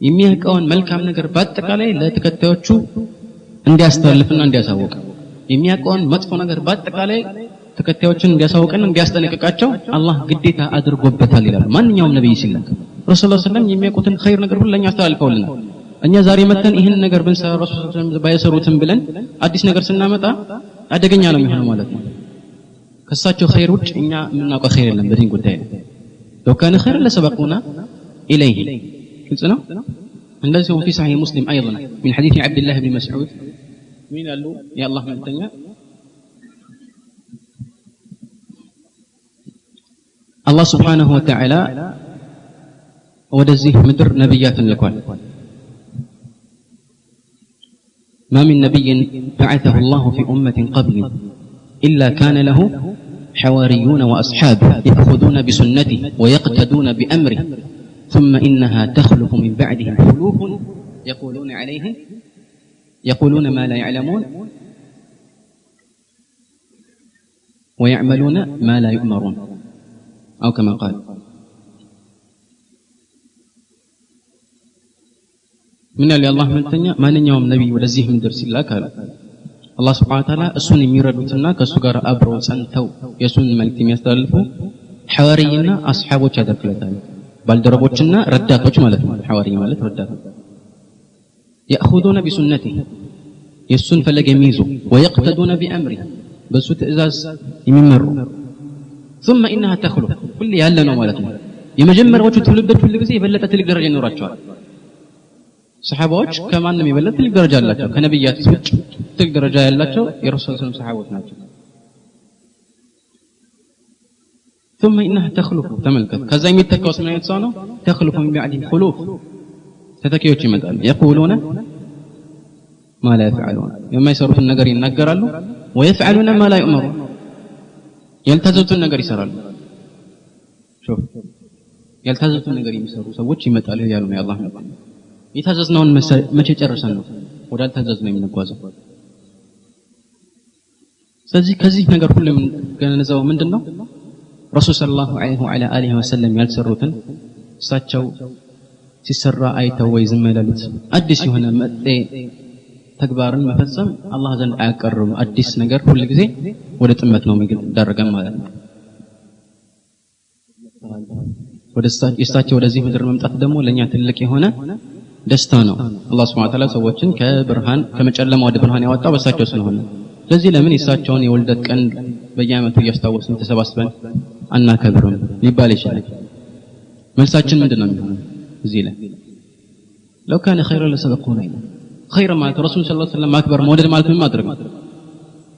የሚያውቀውን መልካም ነገር በአጠቃላይ ለተከታዮቹ እንዲያስተላልፍና እንዲያሳውቅ የሚያውቀውን መጥፎ ነገር በአጠቃላይ ተከታዮችን እንዲያሳውቅና እንዲያስጠነቅቃቸው አላህ ግዴታ አድርጎበታል ይላል ማንኛውም ነብይ ሲላክ ረሱላህ ሰለላሁ ዐለይሂ ወሰለም የሚያውቁትን ኸይር ነገር ሁሉ ለኛ አስተላልፈውልናል እኛ ዛሬ መተን ይሄን ነገር ብንሰራ ረሱላህ ሰለላሁ ዐለይሂ ወሰለም ባይሰሩትም ብለን አዲስ ነገር ስናመጣ አደገኛ ነው የሚሆነው ማለት ነው كساتو خير وجه إننا مناقو خير لهم بدين قدائنا لو كان خير لسبقونا إليه كنتنا عندما في صحيح مسلم أيضا من حديث عبد الله بن مسعود مين قال له يا الله من الدنيا الله سبحانه وتعالى ودزيه مدر نبيات لكوان ما من نبي بعثه الله في أمة قبل إلا كان له حواريون وأصحاب يأخذون بسنته ويقتدون بأمره ثم إنها تخلف من بعدهم خلوف يقولون ما لا يعلمون ويعملون ما لا يؤمرون أو كما قال من اللي الله ملتنيا ما نيوم نبي ولزيه من درس الله قال الله سبحانه وتعالى السن የሚረዱትና ከሱ ጋር አብረው ጸንተው የሱን መልእክት የሚያስተላልፉ ሐዋሪይና አስሐቦች ያደርግለታል ባልደረቦችና ረዳቶች ማለት ነው ሐዋሪ ማለት ረዳት يأخذون بسنته የሱን ፈለግ የሚይዙ ويقتدون بأمره በሱ ትእዛዝ የሚመሩ ثم إنها تخلف ሁሉ ያለ ነው ማለት ነው የመጀመሪያዎቹ ትውልዶች ሁሉ ጊዜ የበለጠ ትልቅ ደረጃ ይኖራቸዋል ሰሃባዎች ከማንም የበለጠ ትልቅ ደረጃ አላቸው ከነብያት ውጭ ትልቅ ደረጃ ያላቸው የረሱል ሰለላሁ ዐለይሂ ወሰለም ናቸው ثم انها تخلف ተመልከት ከዛ የሚተካውስ ምን አይነት ሰው ነው تخلف من بعد خلوف ተተኪዎች ይመጣሉ يقولون ما لا يفعلون የማይሰሩትን ነገር ይናገራሉ ويفعلون ما لا يؤمرون ያልታዘዙትን ነገር ይሰራሉ شوف ያልታዘዙትን ነገር የሚሰሩ ሰዎች ይመጣሉ ያሉ ነው አላህ ነው የታዘዝነውን መቼ ጨርሰን ነው ወዳል ታዘዝነው የምንጓዘው ስለዚህ ከዚህ ነገር ሁሉ ገነዘው ምንድነው ረሱል ሰለላሁ ዐለይሂ ወሰለም ያልሰሩትን እሳቸው ሲሰራ አይተው ወይ ዝም ያሉት አዲስ የሆነ መጤ ተግባርን መፈጸም አላህ ዘንድ አያቀርም አዲስ ነገር ሁሉ ጊዜ ወደ ጥመት ነው የሚዳረገን ማለት ነው ወደ እሳቸው ወደዚህ ምድር መምጣት ደግሞ ለኛ ትልቅ የሆነ ደስታ ነው አላህ Subhanahu Wa Ta'ala ሰዎችን ከብርሃን ከመጨለማ ወደ ብርሃን ያወጣው በእሳቸው ስለሆነ ስለዚህ ለምን እሳቸውን የወልደት ቀን በየዓመቱ እያስታወስን ተሰባስበን አናከብርም ሊባል ይችላል መልሳችን ምንድነው የሚሆነው እዚህ ላይ لو كان خيرا لسبقونا خير ما رسول صلى الله عليه وسلم اكبر መውደድ ማለት ምን ማድረግ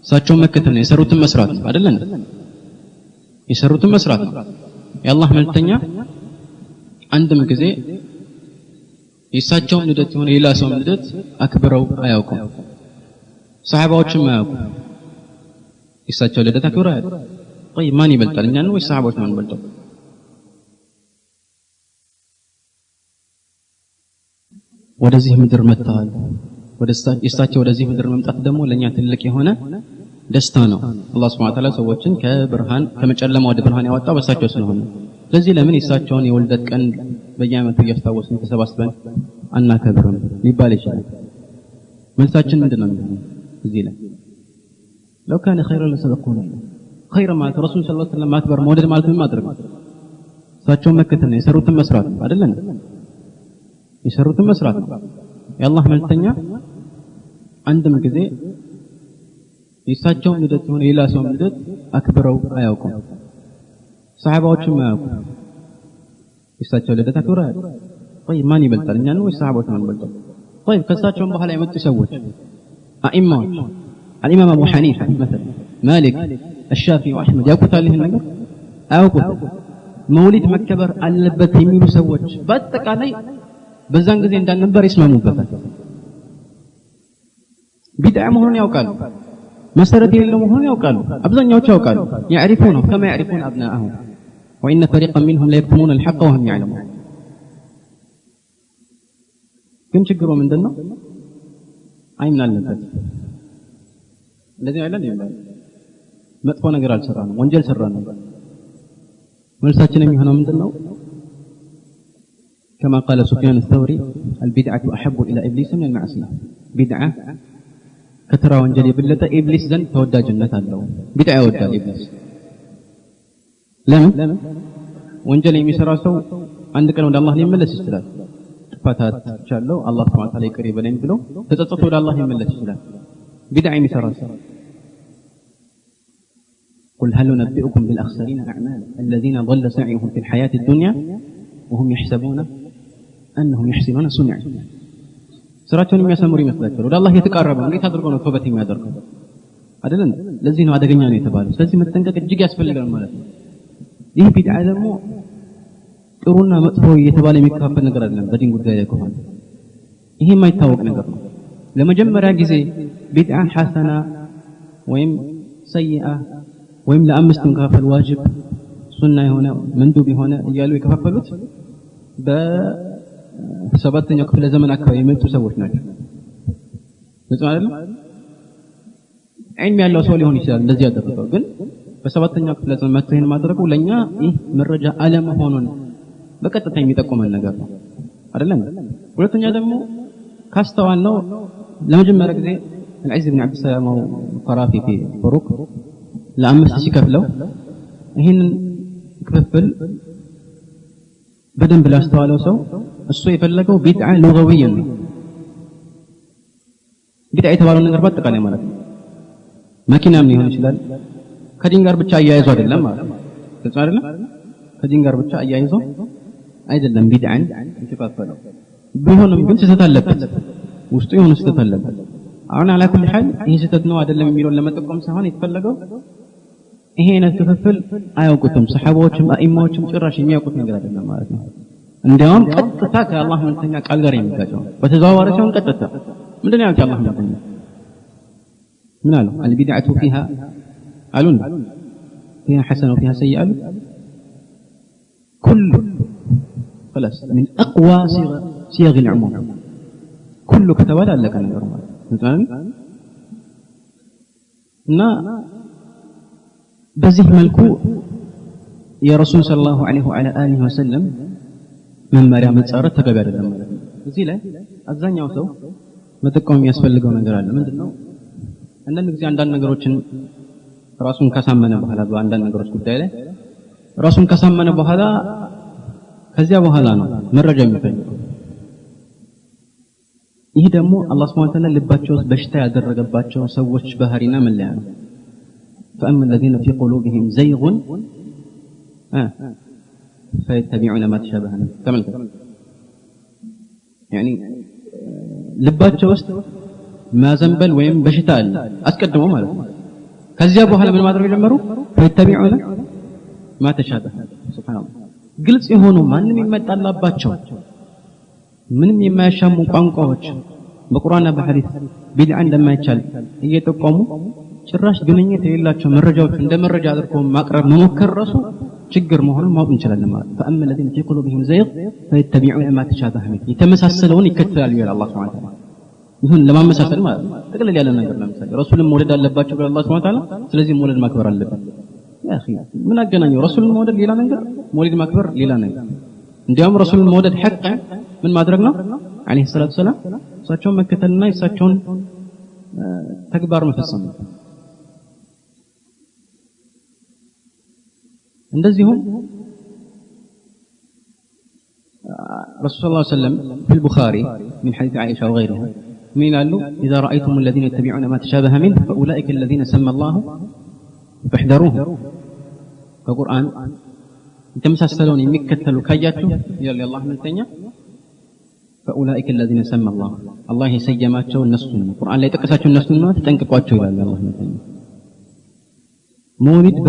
እሳቸውን መከተል ነው የሰሩትን መስራት አይደል የሰሩትን መስራት ነው። የአላህ መልእክተኛ አንድም ጊዜ የእሳቸውን ልደት ሆነ ሌላ ሰው ልደት አክብረው አያውቁም። ሰሃባዎችም አያውቁም። የእሳቸው ልደት አክብረው አያውቁም። طيب ማን ይበልጣል? እኛ ነው ወይስ ሰሃባዎች ማን ይበልጣል? ወደዚህ ምድር መጥተዋል። የእሳቸው ወደዚህ ምድር መምጣት ደግሞ ለኛ ትልቅ የሆነ ደስታ ነው። አላህ Subhanahu Wa Ta'ala ሰዎችን ከብርሃን ከመጨለማ ወደ ብርሃን ያወጣው በእሳቸው ስለሆነ ስለዚህ ለምን የእሳቸውን የወልደት ቀን በየዓመቱ እያስታወስን ተሰባስበን አናከብርም ሊባል ይችላል። መልሳችን ምንድነው የሚሆነው? እዚህ ላይ لو كان خيرا لسبقونا خير ما رسول صلى الله عليه وسلم ማክበር መውደድ ማለት ምን ማድረግ ነው? እሳቸውን መከተል ነው። የሰሩትን መስራት ነው አይደለም? የሰሩትን መስራት ነው። የአላህ መልእክተኛ አንድም ጊዜ የእሳቸውን ልደት ሆነ ሌላ ሰው ልደት አክብረው አያውቁም። ሰሃባዎችም አያውቁም። የእሳቸው ልደት አክብረው አያውቁም። طيب ማን ይበልጣል? እኛ ነው ወይስ ሰሃባዎች ማን ይበልጣል? طيب ከእሳቸውም በኋላ የመጡ ሰዎች አኢማዎች الإمام أبو حنيفة مثلا مالك الشافعي وأحمد ያውቁታል ይሄን ነገር አያውቁም። መውሊድ መከበር አለበት የሚሉ ሰዎች በአጠቃላይ በዛን ጊዜ እንዳልነበር ይስማሙበታል። ቢድዓ መሆኑን ያውቃሉ። መሰረት የሌለው መሆኑን ያውቃሉ። አብዛኛዎቹ ያውቃሉ። يعرفونه كما يعرفون أبناءهم وإن فريقا منهم لا يكتمون الحق وهم يعلمون ግን ችግሩ ምንድነው? አይምን አለበት እንደዚህ አይደለም ይላል። መጥፎ ነገር አልሰራንም፣ ወንጀል ሰራንም። መልሳችን የሚሆነው ምንድነው? كما قال سفيان الثوري البدعة أحب إلى إبليس من المعصية بدعة كترى وانجل يبلت إبليس ذن تودى جنة الله بدعة ودى إبليس لما وانجل يمسر سو عندك أن الله يملس السلام فاتات شاء الله الله سبحانه وتعالى قريب لين بلو تتصطوا الله يملس السلام بدعة يمسر سو قل هل ننبئكم بالأخسرين أعمالا الذين ضل سعيهم في الحياة الدنيا وهم يحسبون أنهم يحسنون صنعا ስራቸውን የሚያሰምሩ ይመስላችኋል። ወደ አላህ የተቃረበ እንዴት አድርገው ነው ተውበት የሚያደርጉት? አይደለም? ለዚህ ነው አደገኛ ነው የተባለው። ስለዚህ መጠንቀቅ እጅግ ያስፈልጋል ማለት ነው። ይህ ቢድዓ ደግሞ ጥሩና መጥፎ እየተባለ የሚከፋፈል ነገር አይደለም። በዲን ጉዳይ ላይ ከሆነ ይሄ የማይታወቅ ነገር ነው። ለመጀመሪያ ጊዜ ቢድዓ ሐሰና ወይም ሰይአ ወይም ለአምስት መከፋፈል ዋጅብ ሱና የሆነ መንዱብ የሆነ እያሉ የከፋፈሉት በሰባተኛው ክፍለ ዘመን አካባቢ የመጡ ሰዎች ናቸው። ግልጽ አይደለም? ዒልም ያለው ሰው ሊሆን ይችላል እንደዚህ ያደረገው። ግን በሰባተኛው ክፍለ ዘመን መጥቶ ይሄን ማድረጉ ለኛ ይህ መረጃ አለመሆኑን በቀጥታ የሚጠቁመን ነገር ነው አይደለም? ሁለተኛ ደግሞ ካስተዋል ነው ለመጀመሪያ ጊዜ العز بن عبد السلام القرافي في فروق ለአምስት ሲከፍለው ይሄን ክፍል በደንብ ላስተዋለው ሰው እሱ የፈለገው ቢድዓ ሉጋዊያ ነው። ቢድዓ የተባለው ነገር በአጠቃላይ ማለት ነው። መኪናም ሊሆን ይችላል። ከዲን ጋር ብቻ አያይዞ አይደለም ማለት ነው። ግልጽ አይደለም? ከዲን ጋር ብቻ አያይዞ አይደለም ቢድዓን የተከፋፈለው። ቢሆንም ግን ስህተት አለበት፣ ውስጡ የሆነ ስህተት አለበት። አሁን على كل حال ይሄ ስህተት ነው አይደለም የሚለውን ለመጠቆም ሳይሆን የተፈለገው ይሄ አይነት ክፍፍል አያውቁትም። ሰሃባዎችም አኢማዎችም ጭራሽ የሚያውቁት ነገር አይደለም ማለት ነው። እንዲያውም ቀጥታ ከአላህ መልእክተኛ ቃል ጋር የሚጋጨው በተዘዋዋሪ ሲሆን ቀጥታ ምንድነው ያሉት? አላህ መልእክተኛ ምን አሉ? البدعة فيها አሉን فيها حسنة وفيها سيئة كل خلاص من أقوى صيغ العموم كل كتوالى لك ነገር ማለት ነው እና በዚህ መልኩ የረሱል ሰለላሁ ዐለይሂ ወሰለም መመሪያ መጻረት ተገቢ አይደለም ማለት ነው። እዚህ ላይ አብዛኛው ሰው መጠቆም የሚያስፈልገው ነገር አለ። ምንድነው? አንዳንድ ጊዜ አንዳንድ ነገሮችን ራሱን ካሳመነ በኋላ በአንዳንድ ነገሮች ጉዳይ ላይ ራሱን ካሳመነ በኋላ ከዚያ በኋላ ነው መረጃ የሚፈልገው። ይህ ደግሞ አላህ Subhanahu Wa Ta'ala ልባቸው ውስጥ በሽታ ያደረገባቸው ሰዎች ባህሪና መለያ ነው። فأما الذين في قلوبهم زيغ فيتبعون ما تشابه منه تملك يعني ልባቸው ውስጥ ማዘንበል ወይም በሽታ አለ አስቀድሞ ማለት ነው። ከዚያ በኋላ ምን ማድረግ ጀመሩ? فيتبعون ما تشابه سبحان الله ግልጽ የሆኑ ማንም የማይጣላባቸው ምንም የማያሻሙ ቋንቋዎች በቁርአንና በሐዲስ ቢድዓ እንደማይቻል እየተቆሙ ጭራሽ ግንኙነት የሌላቸው መረጃዎች እንደ መረጃ አድርጎ ማቅረብ መሞከር ራሱ ችግር መሆኑን ማወቅ እንችላለን ማለት فأما الذين في قلوبهم زيغ فيتبعون ما تشابه منه የተመሳሰለውን ይከተላሉ ይላል አላህ Subhanahu Wa Ta'ala ይሁን ለማመሳሰል ማለት ነው ተቀለል ያለ ነገር ለምሳሌ ረሱልን መውደድ አለባቸው ብሎ አላህ Subhanahu Wa Ta'ala ስለዚህ መውለድ ማክበር አለበት ያ اخي ምን አገናኘው ረሱልን መውደድ ሌላ ነገር መውለድ ማክበር ሌላ ነገር እንዲያውም ረሱልን መውደድ ሐቅ ምን ማድረግ ነው አለይሂ ሰላቱ ሰላም እሳቸውን መከተልና እሳቸውን ተግባር መፈጸም ነው እንደዚሁም رسول الله صلى الله عليه وسلم في البخاري من حديث عائشة وغيره من قالوا إذا رأيتم الذين يتبعون ما تشابه منه فأولئك الذين سمى الله فاحذروه القرآن يتمسسلون يمكتلوا كياتوا يلي الله من ثانية فأولئك الذين سمى الله يسيماتوا النسون القرآن لا يتكساتوا النسون ما تتنققواتوا إلى الله من ثانية مولد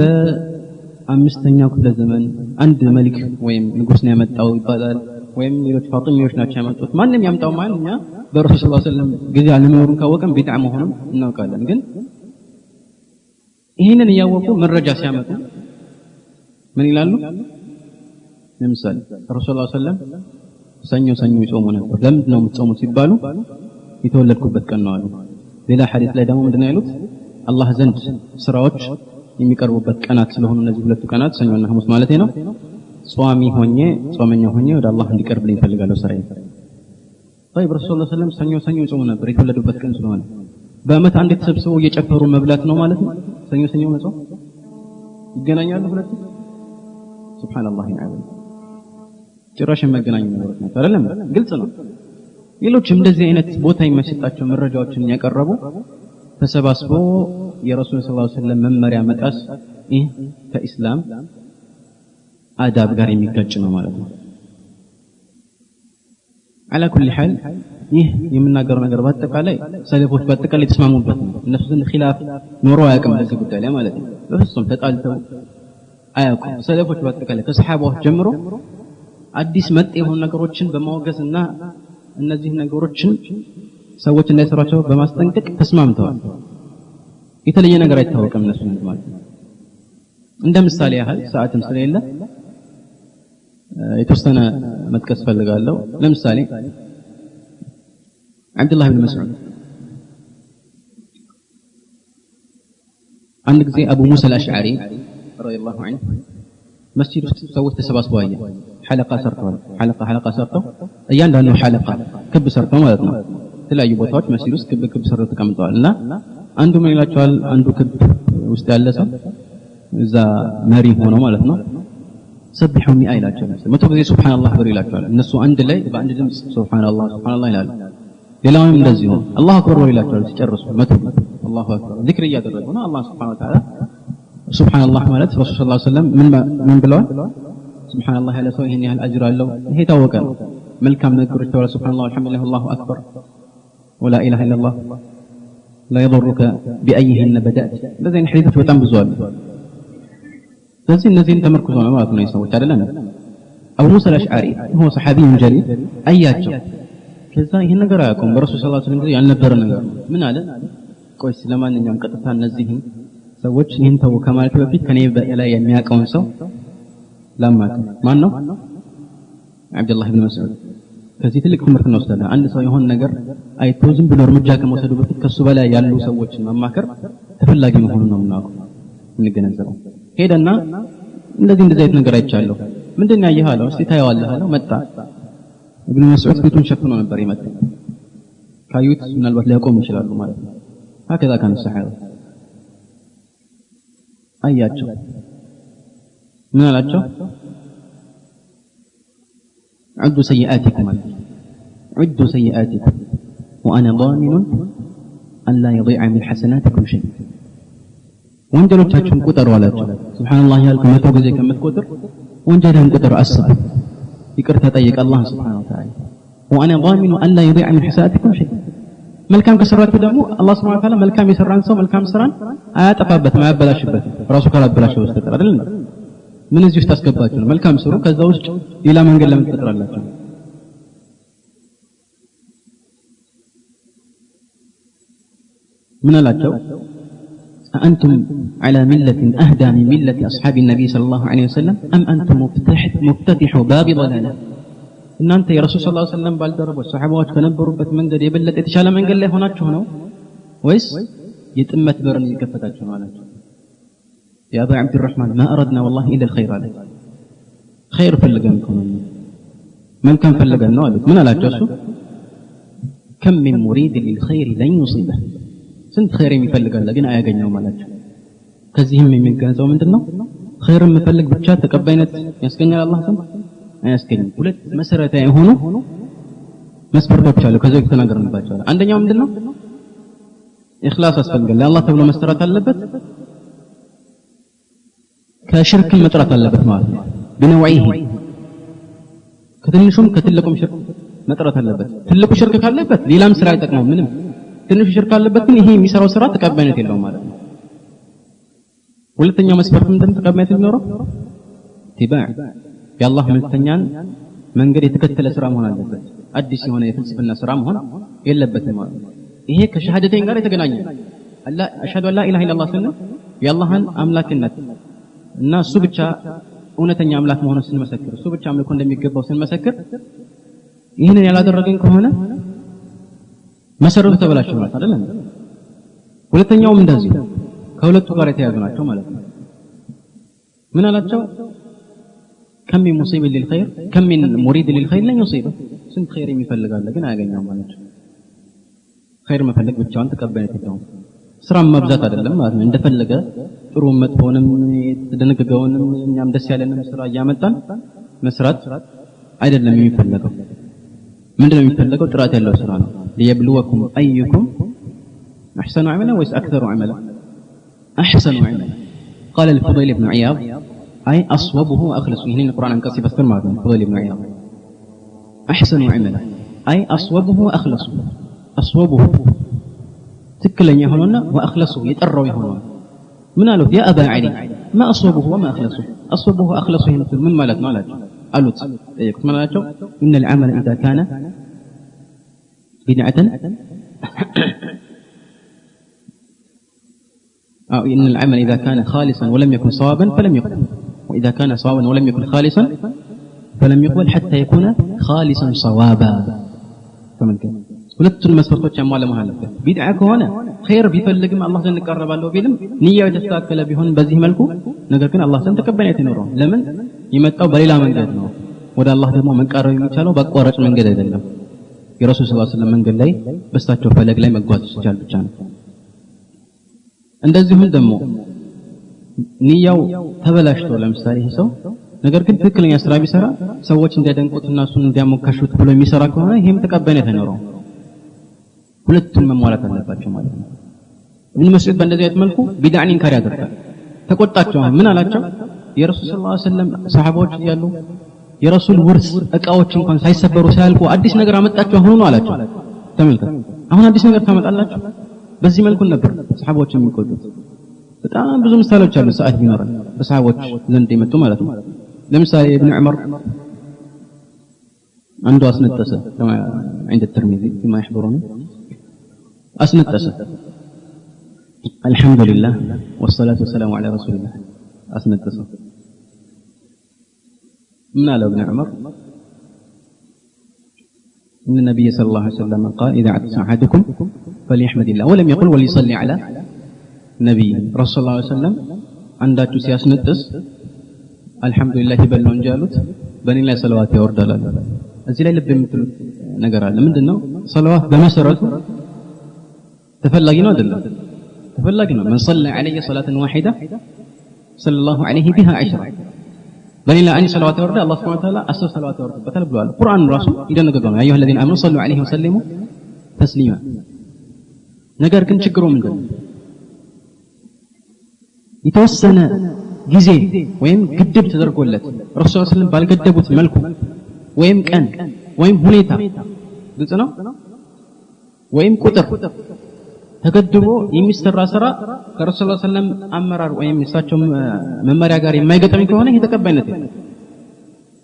አምስተኛው ክፍለ ዘመን አንድ መልክ ወይም ንጉስ ነው ያመጣው ይባላል ወይም ሌሎች ፋጢሚዎች ናቸው ያመጡት ማንንም ያምጣው ማንኛ በረሱል ሰለላሁ ዐለይሂ ወሰለም ጊዜ አለመኖሩን ካወቀን ቢድዓ መሆኑን እናውቃለን ግን ይሄንን ያወቁ መረጃ ሲያመጡ ምን ይላሉ ለምሳሌ ረሱል ሰለላሁ ዐለይሂ ወሰለም ሰኞ ይጾሙ ነበር ለምንድን ነው የምትጾሙት ሲባሉ የተወለድኩበት ቀን ነው አሉ ሌላ ሐዲስ ላይ ደግሞ ምንድነው ያሉት አላህ ዘንድ ስራዎች የሚቀርቡበት ቀናት ስለሆኑ እነዚህ ሁለቱ ቀናት ሰኞና ሐሙስ ማለት ነው ጾመኛ ሆኜ ወደ አላህ እንዲቀርብልኝ ፈልጋለሁ ስራዬ طيب ረሱል ሰለላሁ ዐለይሂ ወሰለም ሰኞ ይጾሙ ነበር የተወለዱበት ቀን ስለሆነ በአመት አንድ ተሰብስበው እየጨፈሩ መብላት ነው ማለት ነው ሰኞ መጾም ይገናኛሉ ሁለቱ ሱብሃንአላህ ይዓለም ጭራሽ የማይገናኙ ነገሮች ናቸው አይደለም ግልጽ ነው ሌሎችም እንደዚህ አይነት ቦታ የማይሰጣቸው መረጃዎችን ያቀረቡ ተሰባስቦ የረሱል ሰለላሁ ዐለይሂ ወሰለም መመሪያ መጣስ ይህ ከኢስላም አዳብ ጋር የሚጋጭ ነው ማለት ነው على كل حال ይህ የምናገረው ነገር በአጠቃላይ ሰለፎች በአጠቃላይ ተስማሙበት ነው እነሱ ዘንድ ኺላፍ ኖሮ አያውቅም በዚህ ጉዳይ ላይ ማለት ነው በፍጹም ተጣልተው አያውቁም ሰለፎች በአጠቃላይ ከሰሃባዎች ጀምሮ አዲስ መጤ የሆኑ ነገሮችን በማወገዝና እነዚህ ነገሮችን ሰዎች እንዳይሰሯቸው በማስጠንቀቅ ተስማምተዋል የተለየ ነገር አይታወቅም እነሱ ማለት ነው እንደ ምሳሌ ያህል ሰዓትም ስለሌለ የተወሰነ መጥቀስ ፈልጋለሁ ለምሳሌ አብዱላህ ኢብኑ መስዑድ አንድ ጊዜ አቡ ሙሳ አልአሽዓሪ ረዲየላሁ ዐንሁ መስጂድ ውስጥ ሰዎች ተሰባስበው አየ ሐለቃ ሰርተው እያንዳንዱ ሐለቃ ክብ ሰርተው ማለት ነው የተለያዩ ቦታዎች መስጂድ ውስጥ ክብ ሰርተው ተቀምጠዋልና አንዱ ምን ይላቸዋል አንዱ ክብ ውስጥ ያለ ሰው እዛ መሪ ሆኖ ማለት ነው ሰብሑ ሚአ ይላቸዋል መቶ ጊዜ ሱብሃንአላህ ብሎ ይላቸዋል እነሱ አንድ ላይ በአንድ ድምጽ ሱብሃንአላህ ይላሉ ሌላውም እንደዚሁ አላሁ አክበር ብሎ ይላቸዋል ሲጨርሱ መቶ አላሁ አክበር ዚክር እያደረጉ ነው አላህ ሱብሃነሁ ወተዓላ ሱብሃንአላህ ማለት ረሱል ሰለላሁ ዐለይሂ ወሰለም ምን ብለዋል ሱብሃንአላህ ያለ ሰው ይሄን ያህል አጅር አለው ይሄ ታወቀ መልካም ንግግሮች ተወራ ሱብሃንአላህ ወልሐምዱሊላህ ወላሁ አክበር ወላ ኢላሃ ኢላላህ لا يضرك بأيهن بدأت لذين حديث በጣም ብዙ አሉ ስለዚህ እነዚህን ተመርኩዘው ነው ማለት ነው ይሰውት አይደለም አቡ ሙሳ አልአሽዓሪ هو صحابي جليل አያቸው ከዛ ይሄን ነገር አያውቁም በረሱል ሰለላሁ ዐለይሂ ወሰለም ያልነበረ ነገር ምን አለ ቆይ ስለማንኛውም ቀጥታ እነዚህን ሰዎች ይሄን ተው ከማለት በፊት ከኔ በላይ የሚያውቀውን ሰው ላማከ ማን ነው አብዱላህ ኢብኑ መስዑድ ከዚህ ትልቅ ትምህርት እንወስዳለን አንድ ሰው የሆነ ነገር አይቶ ዝም ብሎ እርምጃ ከመውሰዱ በፊት ከሱ በላይ ያሉ ሰዎችን ማማከር ተፈላጊ መሆኑን ነው የምናውቀው እንገነዘበው ሄደና እንደዚህ አይነት ነገር አይቻለሁ ምንድነው ያየኸው እስቲ ታየዋለህ አለው መጣ ኢብኑ መስዑድ ፊቱን ሸፍኖ ነበር የመጣው ካዩት ምናልባት ሊያቆም ይችላሉ ማለት ነው هكذا كان الصحابه አያቸው ምን አላቸው عدوا سيئاتكم وأنا ضامن أن لا يضيع من حسناتكم شيء ወንጀሎቻችሁን ቁጠሩ አላቸው ሱብሃንአላህ ያልኩ መቶ ጊዜ ከምትቆጥር ወንጀልህን ቁጠሩ አስብ ይቅርታ ጠይቅ አላህ ሱብሃነሁ ወተዓላ وأنا ضامن أن لا يضيع من حسناتكم شيء መልካም ከሰራችሁ ደግሞ አላህ ሱብሃነሁ ወተዓላ መልካም የሰራን ሰው መልካም ስራን አያጠፋበትም አያበላሽበትም ራሱ ካላበላሸው በስተቀር አይደል ምን እዚህ ውስጥ አስገባችሁ ነው? መልካም ስሩ፣ ከዛ ውስጥ ሌላ መንገድ ለምን ትፈጥራላችሁ? من አላቸው أنتم على ملة أهدى من ملة أصحاب النبي صلى الله عليه وسلم أم أنتم مفتتح باب ضلالة እናንተ የረሱል ሰለላሁ ዐለይሂ ወሰለም ባልደረቦች ሰሃባዎች ከነበሩበት መንገድ የበለጠ የተሻለ መንገድ ላይ ሆናችሁ ነው ወይስ የጥመት በርን እየከፈታችሁ ነው አላቸው። يا أبا عبد الرحمن ما أردنا والله إلا الخير عليك خير فلقن من كان فلقن ነው አሉት። ምን አላቸው እሱ كم من مريد للخير لن يصيبه ስንት ኸይር የሚፈልጋል ግን አያገኘውም አላቸው። ከዚህም የሚገንዘው ምንድነው? ኸይርን መፈለግ ብቻ ተቀባይነት ያስገኛል አላህ ዘንድ አያስገኝም። ሁለት መሰረታዊ የሆኑ መስፈርቶች አሉ ከዚህ ተናገርንባቸው። አንደኛው ምንድነው? ኢኽላስ ያስፈልጋል። ለአላህ ተብሎ መስራት አለበት። ከሽርክ መጥራት አለበት ማለት ነው። بنوعيه ከትንሹም ከትልቁም ሽርክ መጥራት አለበት። ትልቁ ሽርክ ካለበት ሌላም ስራ አይጠቅመው ምንም። ትንሹ ሽርክ ካለበት ግን ይሄ የሚሰራው ስራ ተቀባይነት የለውም ማለት ነው። ሁለተኛው መስፈርት ምንድነው? ተቀባይነት የሚኖረው ኢትባዕ የአላህ መልእክተኛን መንገድ የተከተለ ስራ መሆን አለበት። አዲስ የሆነ የፍልስፍና ስራ መሆን የለበትም ማለት ነው። ይሄ ከሸሃደተይን ጋር የተገናኘ አላህ አሽሀዱ አን ላ ኢላሃ ኢለላህ ስንል የአላህን አምላክነት እና እሱ ብቻ እውነተኛ አምላክ መሆኑን ስንመሰክር፣ እሱ ብቻ አምልኮ እንደሚገባው ስንመሰክር፣ ይህንን ያላደረገን ከሆነ መሰረቱ ተበላሸ ማለት አይደለም። ሁለተኛውም እንደዚህ ከሁለቱ ጋር የተያዙ ናቸው ማለት ነው። ምን አላቸው? كم من مصيب للخير كم من مريد للخير لن يصيبه ስንት ኸይር የሚፈልጋል ግን አያገኘውም ማለት ነው። ኸይር መፈለግ ብቻውን ተቀባይነት የለውም። ስራም መብዛት አይደለም ማለት ነው። እንደፈለገ ጥሩ መጥፎንም የተደነገገውንም እኛም ደስ ያለንም ስራ እያመጣን መስራት አይደለም የሚፈልገው። ምንድነው የሚፈልገው? ጥራት ያለው ስራ ነው። ليبلوكم أيكم أحسن عملا ويس أكثر عملا أحسن عملا قال الفضيل بن عياض أي أصوبه وأخلصه. هنا القرآن انكسب الثرمى الفضيل بن عياض أحسن عملا أي أصوبه وأخلصه. أصوبه تكلن يهونون وأخلصه يتأروا يهونون. من قالوا يا أبا علي ما أصوبه وما أخلصه؟ أصوبه وأخلصه من مالت قالوا من قالوا إن العمل إذا كان بدعة أو إن العمل إذا كان خالصا ولم يكن صوابا فلم يقبل، وإذا كان صوابا ولم يكن خالصا فلم يقبل حتى يكون خالصا صوابا. فمن كان ሁለቱን መስፈርቶች ያሟላ መሆን አለበት። ቢድዓ ከሆነ ኸይር ቢፈልግም አላህ ዘንድ ቀርባለሁ ቢልም ንያው የተስተካከለ ቢሆን በዚህ መልኩ ነገር ግን አላህ ዘንድ ተቀባይነት ይኖረዋል። ለምን? የመጣው በሌላ መንገድ ነው። ወደ አላህ ደግሞ መቃረብ የሚቻለው በአቋራጭ መንገድ አይደለም። የረሱል ሰለላሁ ዐለይሂ ወሰለም መንገድ ላይ በስታቸው ፈለግ ላይ መጓዝ ይቻል ብቻ ነው። እንደዚሁም ደግሞ ንያው ተበላሽቶ ለምሳሌ ይሄ ሰው ነገር ግን ትክክለኛ ስራ ቢሰራ ሰዎች እንዲያደንቁትና እሱን እንዲያሞካሹት ብሎ የሚሰራ ከሆነ ይሄም ተቀባይነት አይኖረውም። ሁለቱም መሟላት አለባቸው ማለት ነው። ኢብኑ መስዑድ በእንደዚህ አይነት መልኩ ቢድዓን ኢንካር ያደርጋል። ተቆጣቸው። ምን አላቸው? የረሱል ሰለላሁ ዐለይሂ ወሰለም ሰሃባዎች እያሉ የረሱል ውርስ እቃዎች እንኳን ሳይሰበሩ ሳያልቁ አዲስ ነገር አመጣችሁ አሁን ነው አላቸው። ተመልከቱ፣ አሁን አዲስ ነገር ታመጣላችሁ? በዚህ መልኩ ነበር ሰሃባዎች የሚቆጡት። በጣም ብዙ ምሳሌዎች አሉ። ሰዓት ቢኖረን በሰሃቦች ዘንድ የመጡ ማለት ነው። ለምሳሌ ኢብኑ ዑመር አንዱ አስነጠሰ كما عند الترمذي فيما يحضرني أسنتس الحمد لله والصلاة والسلام على رسول الله أسنتس. من قال ابن عمر إن النبي صلى الله عليه وسلم قال إذا عطس أحدكم فليحمد الله ولم يقل وليصلي على نبي رسول الله عليه وسلم عندك سياسنتس الحمد لله بلون جالوت بني الله صلوات يورد الله እዚህ ላይ ልብ የምትሉት ነገር አለ። ምንድነው? ሰለዋት በመሰረቱ ተፈላጊ ነው አይደለም? ተፈላጊ ነው። من صلى علي صلاة واحدة صلى الله عليه بها 10 በሌላ አንድ ሰለዋት ወርደ አላህ Subhanahu Wa Ta'ala 10 ሰለዋት ወርደበታል ብሏል። ቁርአን ራሱ ይደነግጋል። يا أيها الذين آمنوا صلوا عليه وسلموا تسليما። ነገር ግን ችግሩ ምንድነው? የተወሰነ ጊዜ ወይም ግድብ ተደርጎለት ረሱል ሰለላሁ ዐለይሂ ወሰለም ባልገደቡት መልኩ ወይም ቀን ወይም ሁኔታ ግልጽ ነው ወይም ቁጥር ተገድቦ የሚሰራ ስራ ከረሱል ሰለላሁ ዐለይሂ ወሰለም አመራር ወይም እሳቸው መመሪያ ጋር የማይገጥም ከሆነ ይሄ ተቀባይነት የለም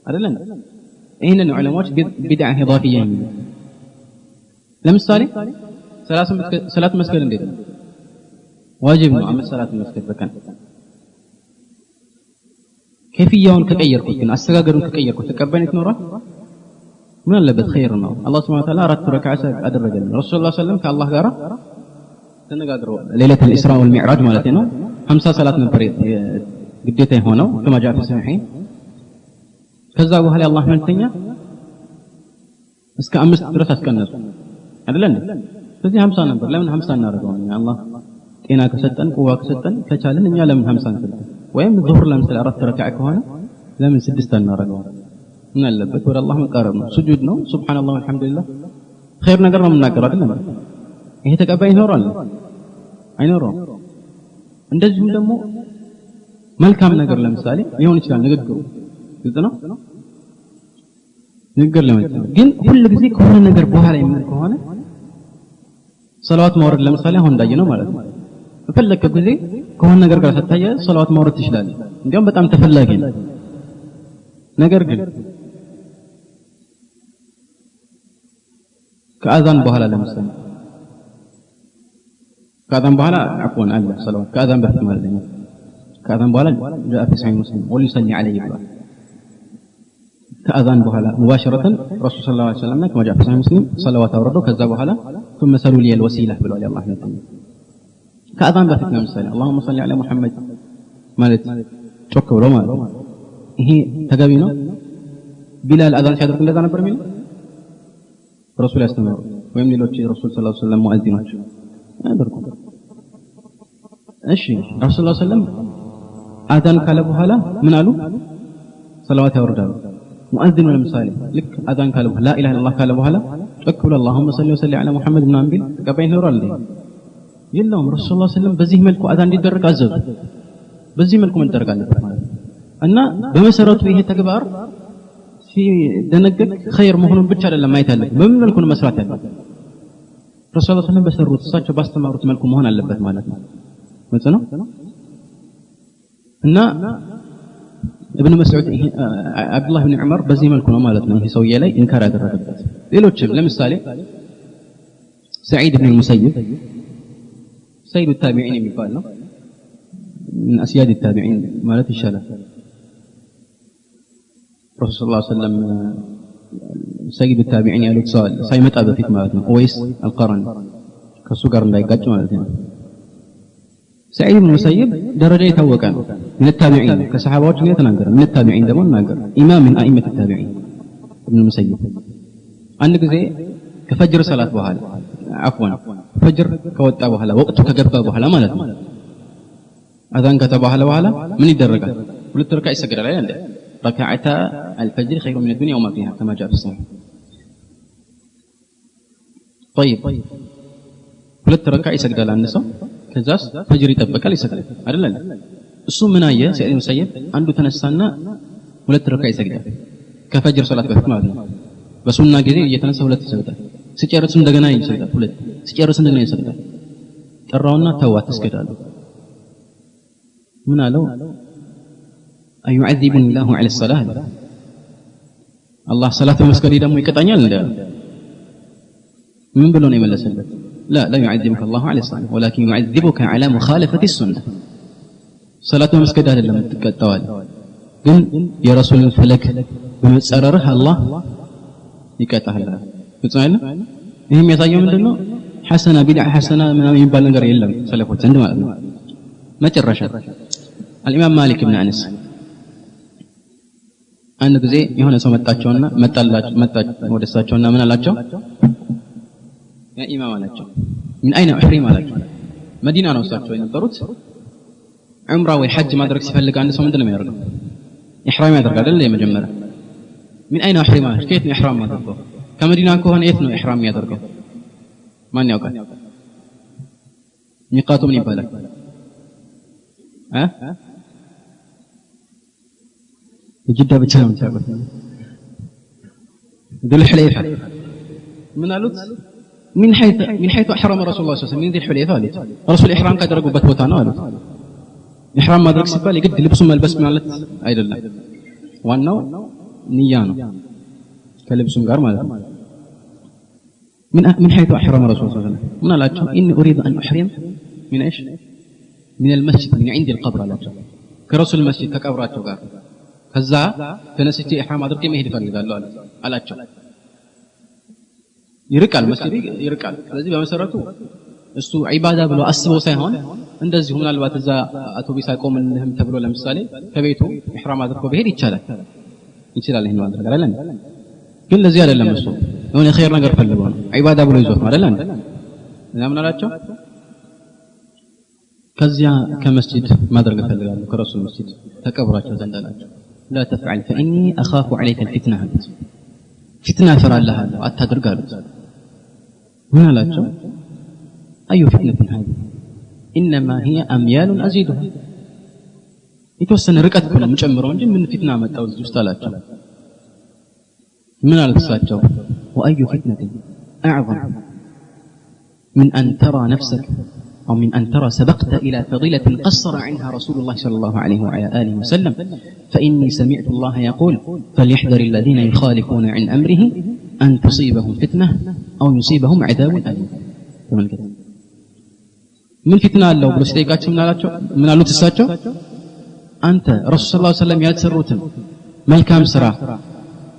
አይደለም ይሄንን ዑለማዎች ቢድዓ ኢዳፊያ የሚሉት ለምሳሌ ሰላት መስገድ እንዴት ነው ዋጅብ ነው አምስት ሰላት መስገድ በቀን ከፊያውን ከቀየርኩት ግን አስተጋገሩን ከቀየርኩት ተቀባይነት ይኖራል ምን አለበት ኸይር ነው አላህ Subhanahu Wa Ta'ala አራት ረካዓ አደረገልን ረሱል ሰለላሁ ዐለይሂ ወሰለም ከአላህ ጋር ተነጋግረው ሌሊቱል ኢስራ ወል ሚዕራጅ ማለት ነው 50 ሰላት ነበር ግዴታ የሆነው كما جاء في الصحيح ከዛ በኋላ አላህ መልእክተኛ እስከ 5 ድረስ አስቀነሱ አይደል እንዴ ስለዚህ 50 ነበር ለምን 50 እናደርገው አላህ ጤና ከሰጠን ቁዋ ከሰጠን ከቻለን እኛ ለምን 50 እንሰጥ ወይም ዙህር ለምሳሌ አራት ረካዓ ከሆነ ለምን 6 እናደርገው ምን አለበት ወደ አላህ መቃረብ ነው ሱጁድ ነው ሱብሃንአላህ ወልሐምዱሊላህ ኸይር ነገር ነው የምናገረው አይደል ይሄ ተቀባይ ይኖራል አይኖርም እንደዚሁም ደግሞ መልካም ነገር ለምሳሌ ሊሆን ይችላል ንግግሩ ግልጽ ነው ንግግር ለምሳሌ ግን ሁሉ ጊዜ ከሆነ ነገር በኋላ የሚል ከሆነ ሰላዋት ማውረድ ለምሳሌ አሁን እንዳየነው ማለት ነው በፈለከ ጊዜ ከሆነ ነገር ጋር ተታየ ሰላዋት ማውረድ ትችላለህ እንዲያውም በጣም ተፈላጊ ነው ነገር ግን ከአዛን በኋላ ለምሳሌ ከአዛን በኋላ عفوا አለ ሰላዋት ከአዛን በፊት ማለት ነው ከአዛን በኋላ جاء في صحيح مسلم وليصلي عليه ብሏል ከአዛን በኋላ مباشرة رسول صلى الله عليه وسلم كما جاء في صحيح مسلم صلوات አወረደው ከዛ በኋላ ثم سلوا لي الوسيله ብሏል አላህ ነው ከአዛን በፊት ለምሳሌ اللهم صل على محمد ማለት ጮክ ብሎ ማለት ይሄ ተገቢ ነው ቢላል አዛን ሲያደርግ እንደዛ ነበር የሚለው ረሱል ያስተምሩ ወይም ሌሎች ረሱል ሰለላሁ ዐለይሂ ወሰለም ሙአዚኖች አደረጉ እሺ ረሱል ሰለላሁ ዐለይሂ ወሰለም አዛን ካለ በኋላ ምን አሉ ሰላዋት ያወርዳሉ ሙአዚኑ ለምሳሌ ልክ አዛን ካለ በኋላ ላ ኢላሃ ኢላላህ ካለ በኋላ ጮክ ብሎ اللهم صل وسلم على محمد ምናምን ቢል ተቀባይ ይኖራል የለውም ረሱል ሰለላሁ ዐለይሂ ወሰለም በዚህ መልኩ አዛን እንዲደረግ አዘዙ በዚህ መልኩ መደረግ አለበት ማለት እና በመሰረቱ ይሄ ተግባር ሲደነገግ ኸይር መሆኑን ብቻ አይደለም ማየት ያለበት በምን መልኩ ነው መስራት ያለበት ረሱል ሰለላሁ ዐለይሂ ወሰለም በሰሩት እሳቸው ባስተማሩት መልኩ መሆን አለበት ማለት ነው ማለት ነው እና ابن مسعود عبد الله بن عمر በዚህ መልኩ ነው ማለት ነው ይሄ ሰውዬ ላይ እንካር ያደረገበት ሌሎችም ለምሳሌ سعيد بن المسيب سيد التابعين የሚባል ነው من اسياد التابعين ማለት ይሻላል رسول الله صلى الله عليه وسلم سيد التابعين ያሉት ሰው ሳይመጣ በፊት ማለት ነው ወይስ القرن ከሱ ጋር እንዳይጋጭ ማለት ነው سعيد بن المسيب درجه የታወቀ ነው من التابعين ከሰሃባዎች ነው የተናገረ من التابعين ደግሞ ተናገረ ኢማም من ائمه التابعين ابن المسيب አንድ ጊዜ ከፈጅር ሰላት በኋላ عفوا ፈጅር ከወጣ በኋላ ወቅቱ ከገባ በኋላ ማለት ነው አዛን ከተባለ በኋላ ምን ይደረጋል ሁለት ረካዓ ይሰግዳል አይደል ركعتا الفجر خير من الدنيا وما فيها كما جاء في الصحيح طيب ሁለት ረካዓ ይሰግዳል አንድ ሰው ከዛስ ፈጅር ይጠበቃል ይሰግዳል አይደል እሱ ምን አየ ሰይድ ሙሰይብ አንዱ ተነሳና ሁለት ረካዓ ይሰግዳል ከፈጅር ሶላት በፊት ማለት ነው በሱና ጊዜ እየተነሳ ሁለት ይሰግዳል ሲጨርስ እንደገና ይሰግዳል ሁለት ሲጨርስ እንደገና ይሰግዳል ጠራውና ተዋት እስገዳሉ ምን አለው አዩዓዚቡኒ الله على الصلاه الله صلاه መስገድ ደግሞ ይቀጣኛል እንደ ምን ብሎ ነው የመለሰለት لا يعذبك الله على الصلاه ولكن يعذبك على مخالفه السنه صلاه መስገድ አይደለም ትቀጣዋል ግን የረሱልን ፈለክ በመጸረርህ አላህ ይቀጣሃል ፍጹም ይሄ የሚያሳየው ምንድነው ሐሰና ቢድዓ ሐሰና ምናምን የሚባል ነገር የለም ሰለፎች እንደ ማለት ነው መጨረሻ الامام مالك بن انس አንድ ጊዜ የሆነ ሰው መጣቸውና መጣች ወደሳቸውና ምን አላቸው ያ ኢማም አላቸው ምን አይነ احرم አላቸው መዲና ነው እሳቸው የነበሩት ዑምራ ወይ ሐጅ ማድረግ ሲፈልግ አንድ ሰው ምንድነው የሚያደርገው ኢህራም ያደርጋል አይደል የመጀመሪያ ምን አይነ احرم ከየት ነው ኢህራም ያደርገው ከመዲና ከሆነ የት ነው ኢህራም ያደርገው ማን ያውቃል ሚቃቱ ምን ይባላል የጅዳ ብቻ ነው ታውቁት ذل الحليفه ምን አሉት من حيث احرم رسول الله صلى الله عليه وسلم من ذي الحليفه قالت رسول الاحرام ካደረጉበት ቦታ ነው አሉት ኢህራም ማድረግ ሲባል የግድ ልብሱን መልበስ ማለት አይደለም ዋናው ንያ ነው ከልብሱም ጋር ማለት ነው من حيث احرم رسول الله صلى الله عليه وسلم من አላቸው ان اريد ان احرم من ايش من المسجد من عند القبر አላቸው ከረሱል መስጂድ ከቀብራቸው ጋር ከዛ ተነስቼ ኢህራም አድርጌ መሄድ ፈልጋለሁ አላቸው ይርቃል መስጂድ ይርቃል ስለዚህ በመሰረቱ እሱ ዒባዳ ብሎ አስበው ሳይሆን እንደዚህ ምናልባት እዛ አውቶቡስ አይቆምልህም ተብሎ ለምሳሌ ከቤቱ ኢህራም አድርጎ በሄድ ይችላል ይሄን ማድረግ አይደለም ግን ለዚህ አይደለም እሱ የሆነ ኸይር ነገር ፈልገው ነው ዒባዳ ብሎ ይዞት አይደለም ለምን አላቸው ከዚያ ከመስጂድ ማድረግ ፈልጋለሁ ከረሱል መስጂድ ተቀብራቸው ዘንድ አላቸው لا تفعل فاني اخاف عليك الفتنه فتنه فرالها አታድርግ አሉት ምን አላቸው اي فتنه هذه انما هي اميال ازيدها የተወሰነ ርቀት ነው የምጨምረው እንጂ ምን ፊትና መጣው እዚህ ውስጥ አላቸው من الفساتو وأي فتنة أعظم من أن ترى نفسك أو من أن ترى سبقت إلى فضيلة قصر عنها رسول الله صلى الله عليه وعلى آله وسلم فإني سمعت الله يقول فليحذر الذين يخالفون عن أمره أن تصيبهم فتنة أو يصيبهم عذاب أليم من فتنة لو بلستيقات من ألوت الساتو أنت رسول الله صلى الله عليه وسلم يتسروتن ملكام سرا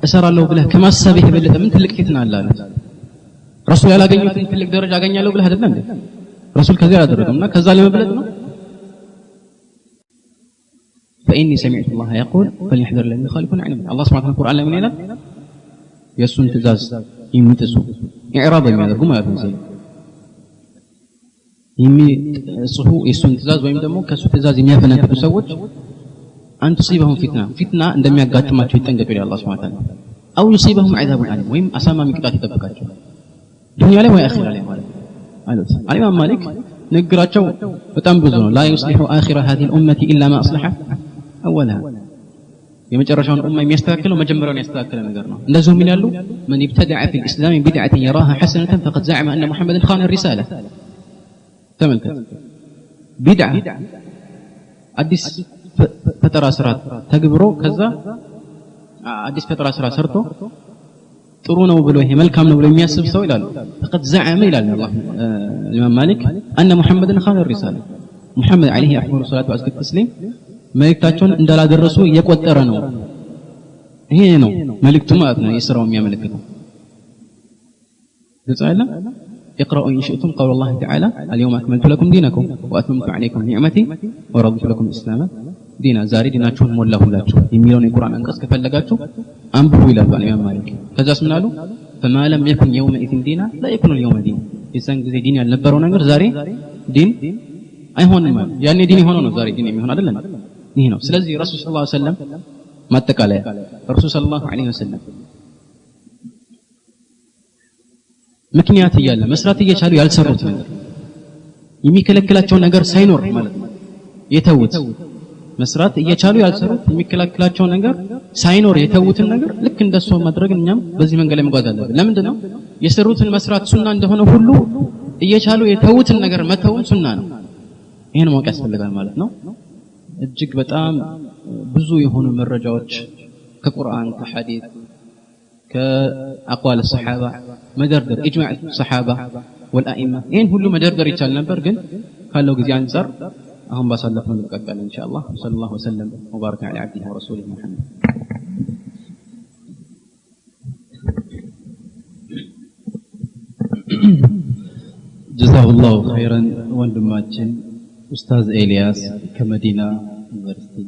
እሰራለሁ ብለህ ከማሰብህ የበለጠ ምን ትልቅ ፊትና አለ አለ ረሱል ያላገኙትን ትልቅ ደረጃ አገኛለሁ ብለህ አይደለም እንዴ ረሱል ከዚያ ያደረገውና ከዛ ለመብለጥ ነው فإني سمعت الله يقول فليحذر الذين يخالفون عن أمره الله سبحانه وتعالى القرآن ምን ይላል የሱን ትእዛዝ የሚጥሱ ኢዕራብ የሚያደርጉ ማለት ነው የሚጽፉ የሱን ትእዛዝ ወይም ደግሞ ከሱ ትእዛዝ የሚያፈነግጡ ሰዎች أن تصيبهم فتنة عندما يقاتماتوا يتنقبوا إلى الله سبحانه وتعالى أو يصيبهم عذاب أليم وهم أسامة مقطات يتبقاتوا دنيا عليه وآخر عليه الإمام مالك نقراتوا وتنبذون لا يصلح آخر هذه الأمة إلا ما أصلح أولها يمجرشون الأمة يستاكلوا مجمرون يستاكلوا نقرنا نزهم من يالو من ابتدع في الإسلام بدعة يراها حسنة فقد زعم أن محمد خان الرسالة تملكت بدعة أدس ፈጠራ ስራ ተግብሮ ከዛ አዲስ ፈጠራ ስራ ሰርቶ ጥሩ ነው ብሎ ይሄ መልካም ነው ብሎ የሚያስብ ሰው ይላሉ فقد زعم ይላል الله الإمام مالك أن محمد خان الرسالة محمد عليه أفضل الصلاة وأزكى التسليم መልእክታቸውን እንዳላደረሱ እየቆጠረ ነው ይሄ ነው መልእክቱ ማለት ነው የሥራው የሚያመለክተው ግልጽ اقرأوا إن شئتم قول الله تعالى اليوم أكملت لكم دينكم وأتممت عليكم نعمتي ورضيت لكم الإسلام دينا زاري ديناتكم مولا ሁላችሁ የሚለውን የቁርአን አንቀጽ ከፈለጋችሁ አንብቡ ይላል الإمام مالك ከዛስ ምን አሉ فما لم يكن يومئذ دينا لا يكون اليوم دين የዛን ጊዜ ዲን ያልነበረው ነገር ዛሬ ዲን አይሆንም ማለት ያኔ ዲን ሆኖ ነው ዛሬ ዲን የሚሆን አይደለም ይሄ ነው ስለዚህ ረሱል ሰለላሁ ዐለይሂ ወሰለም ማጠቃለያ ረሱል ሰለላሁ ዐለይሂ ወሰለም ምክንያት እያለ መስራት እየቻሉ ያልሰሩት ነገር የሚከለክላቸው ነገር ሳይኖር ማለት ነው የተውት መስራት እየቻሉ ያልሰሩት የሚከለክላቸው ነገር ሳይኖር የተውትን ነገር ልክ እንደሱ ማድረግ እኛም በዚህ መንገድ ላይ መጓዝ አለብን ለምንድን ነው የሰሩትን መስራት ሱና እንደሆነ ሁሉ እየቻሉ የተውትን ነገር መተው ሱና ነው ይሄን ማወቅ ያስፈልጋል ማለት ነው እጅግ በጣም ብዙ የሆኑ መረጃዎች ከቁርአን ከሐዲስ كأقوال الصحابة مدردر إجماع الصحابة والأئمة إن كله مدردر يتشال نبر جن قالوا جزء عنصر هم بصلفنا نتقبل إن شاء الله صلى الله وسلم وبارك على عبده ورسوله محمد جزاه الله خيرا وندماتشن أستاذ إلياس كمدينة يونيفرسيتي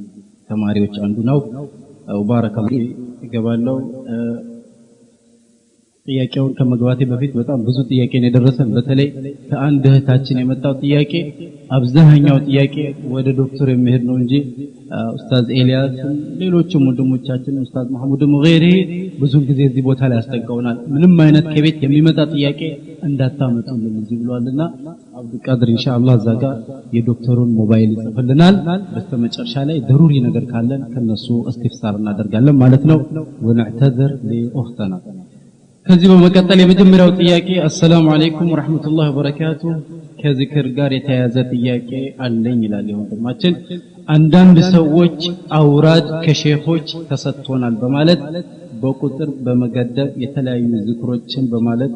ተማሪዎች አንዱ ነው وبارك الله ይገባለው ጥያቄውን ከመግባቴ በፊት በጣም ብዙ ጥያቄ ነው የደረሰን በተለይ ከአንድ እህታችን የመጣው ጥያቄ አብዛኛው ጥያቄ ወደ ዶክተር የሚሄድ ነው እንጂ ኡስታዝ ኤልያስ ሌሎችም ወንድሞቻችን ኡስታዝ መሐሙድም ወገሬ ብዙ ጊዜ እዚህ ቦታ ላይ አስጠንቀውናል ምንም አይነት ከቤት የሚመጣ ጥያቄ እንዳታመጡልን እንጂ ብሏልና አብዱልቃድር ኢንሻአላህ ዛጋ የዶክተሩን ሞባይል ይጽፍልናል በስተመጨረሻ ላይ ضروري ነገር ካለን ከነሱ እስቲፍሳር እናደርጋለን ማለት ነው ወነዕተዘር ለኡኽተና ከዚህ በመቀጠል የመጀመሪያው ጥያቄ አሰላሙ አለይኩም ወራህመቱላሂ ወበረካቱ ከዚክር ጋር የተያያዘ ጥያቄ አለኝ ይላል ወንድማችን አንዳንድ ሰዎች አውራድ ከሼኾች ተሰጥቶናል በማለት በቁጥር በመገደብ የተለያዩ ዝክሮችን በማለት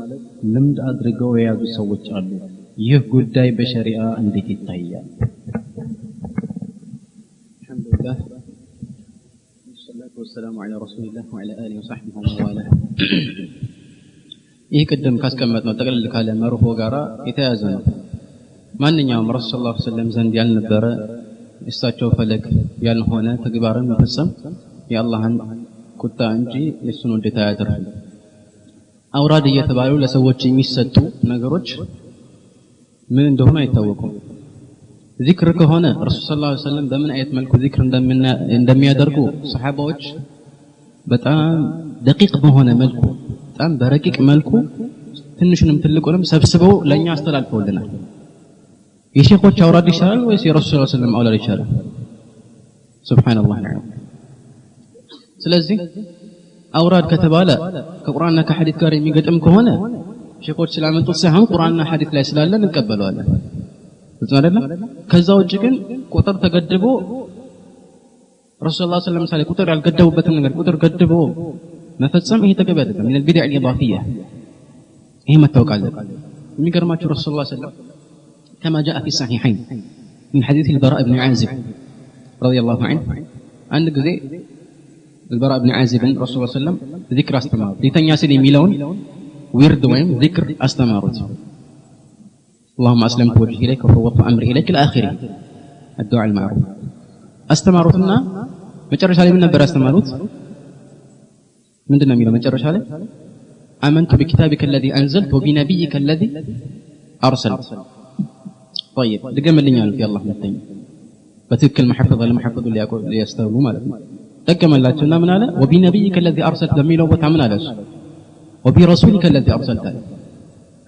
ልምድ አድርገው የያዙ ሰዎች አሉ ይህ ጉዳይ በሸሪዓ እንዴት ይታያል አልহামዱሊላህ ወሰላቱ ወሰላሙ ዐላ ረሱሊላህ ወዐላ አሊሂ ወሰህቢሂ ወሰለም ይህ ቅድም ካስቀመጥነው ጠቅልል ካለ መርሆ ጋራ የተያያዘ ነው ማንኛውም ረሱል ሰለላሁ ዐለይሂ ወሰለም ዘንድ ያልነበረ እሳቸው ፈለግ ያልሆነ ተግባርን መፈጸም የአላህን ቁጣ እንጂ የሱን ውዴታ ያደርጋል አውራድ እየተባሉ ለሰዎች የሚሰጡ ነገሮች ምን እንደሆነ አይታወቁም ዚክር ከሆነ ረሱል ሰለላሁ ዐለይሂ ወሰለም በምን አይነት መልኩ ዚክር እንደሚያደርጉ ሰሃባዎች በጣም ደቂቅ በሆነ መልኩ በጣም በረቂቅ መልኩ ትንሽንም ትልቁንም ሰብስበው ለኛ አስተላልፈውልናል የሼኾች አውራድ ይሻላል ወይስ የረሱል ሰለላሁ ዐለይሂ ወሰለም አውራድ ይሻላል ሱብሃንአላህ ስለዚህ አውራድ ከተባለ ከቁርአንና ከሐዲስ ጋር የሚገጥም ከሆነ ሼኾች ስላመጡት ሳይሆን ቁርአንና ሐዲስ ላይ ስላለ እንቀበለዋለን አይደለም ከዛ ውጭ ግን ቁጥር ተገድቦ ረሱል ሰለላሁ ዐለይሂ ወሰለም ሳለ ቁጥር ያልገደቡበትን ነገር ቁጥር ገድቦ መፈጸም ይሄ ተገቢ አይደለም من البدع الإضافية ይሄ መታወቅ አለበት የሚገርማችሁ ረሱል ሰለላሁ ዐለይሂ ወሰለም كما جاء في الصحيحين من حديث البراء بن عازب رضي الله عنه عند ጊዜ البراء بن عازب رسول الله صلى الله عليه وسلم ذكر استمار لتنيا ሲል የሚለውን ዊርድ ወይም ذكر استمارت اللهم اسلمت وجهي اليك وفوضت امري اليك الاخر الدعاء المعروف استمارتنا መጨረሻ ላይ ምን ነበር ያስተማሩት ምንድነው የሚለው መጨረሻ ላይ آمنت بكتابك الذي أنزلت وبنبيك الذي أرسلت طيب دقملኝ አሉት የአላህ መልእክተኛ በትክክል መሐፈዝ ለመሐፈዝ ሊያስተውሉ ማለት ነው ደገመላቸውና ምን አለ وبنبيك الذي أرسلت በሚለው ቦታ ምን አለ وبرسولك الذي أرسلت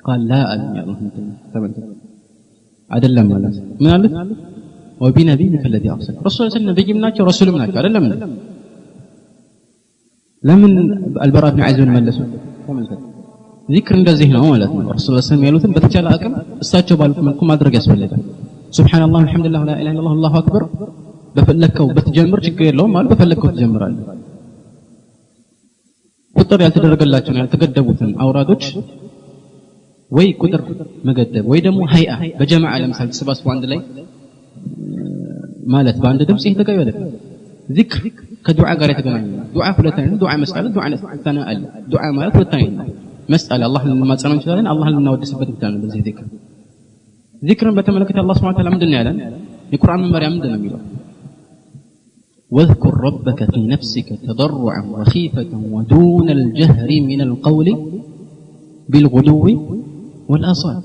قال لا ألم يا الله تمام አይደለም ማለት ምን አለ وبنبيك الذي أرسلت رسول الله ነብይም ናቸው ረሱልም ናቸው አይደለም ለምን አልበራ ብን ዓዚብ መለሱ ተመልከቱ ዚክር እንደዚህ ነው ማለት ነው ረሱል ሰለላሁ ዐለይሂ ወሰለም በተቻለ አቅም እሳቸው ባሉት መልኩ ማድረግ ያስፈልጋል ሱብሃንአላህ ወልሐምዱሊላህ ወላ ኢላሃ ኢላላህ አላሁ አክበር በፈለከው በትጀምር ችግር የለውም ማለት በፈለከው ትጀምራለህ ቁጥር ያልተደረገላቸው ያልተገደቡትን አውራዶች ወይ ቁጥር መገደብ ወይ ደግሞ ሃይአ በጀማዓ ለምሳሌ ተሰባስበው አንድ ላይ ማለት በአንድ ድምጽ ይሄ ተገቢ አይደለም ዚክር ከዱዓ ጋር የተገናኘ ዱዓ ሁለት አይነት ዱዓ መስአለ ዱዓ ተናአ አለ ዱዓ ማለት ሁለት አይነት ነው መስአለ አላህን ለማጸናው እንችላለን አላህን ልናወድስበት ይችላል በዚህ ዚክር ዚክርን በተመለከተ አላህ Subhanahu Wa Ta'ala ምንድነው ያለን የቁርአን መመሪያ ምንድነው የሚለው واذكر ربك في نفسك تضرعا وخيفة ودون الجهر من القول بالغدو والآصال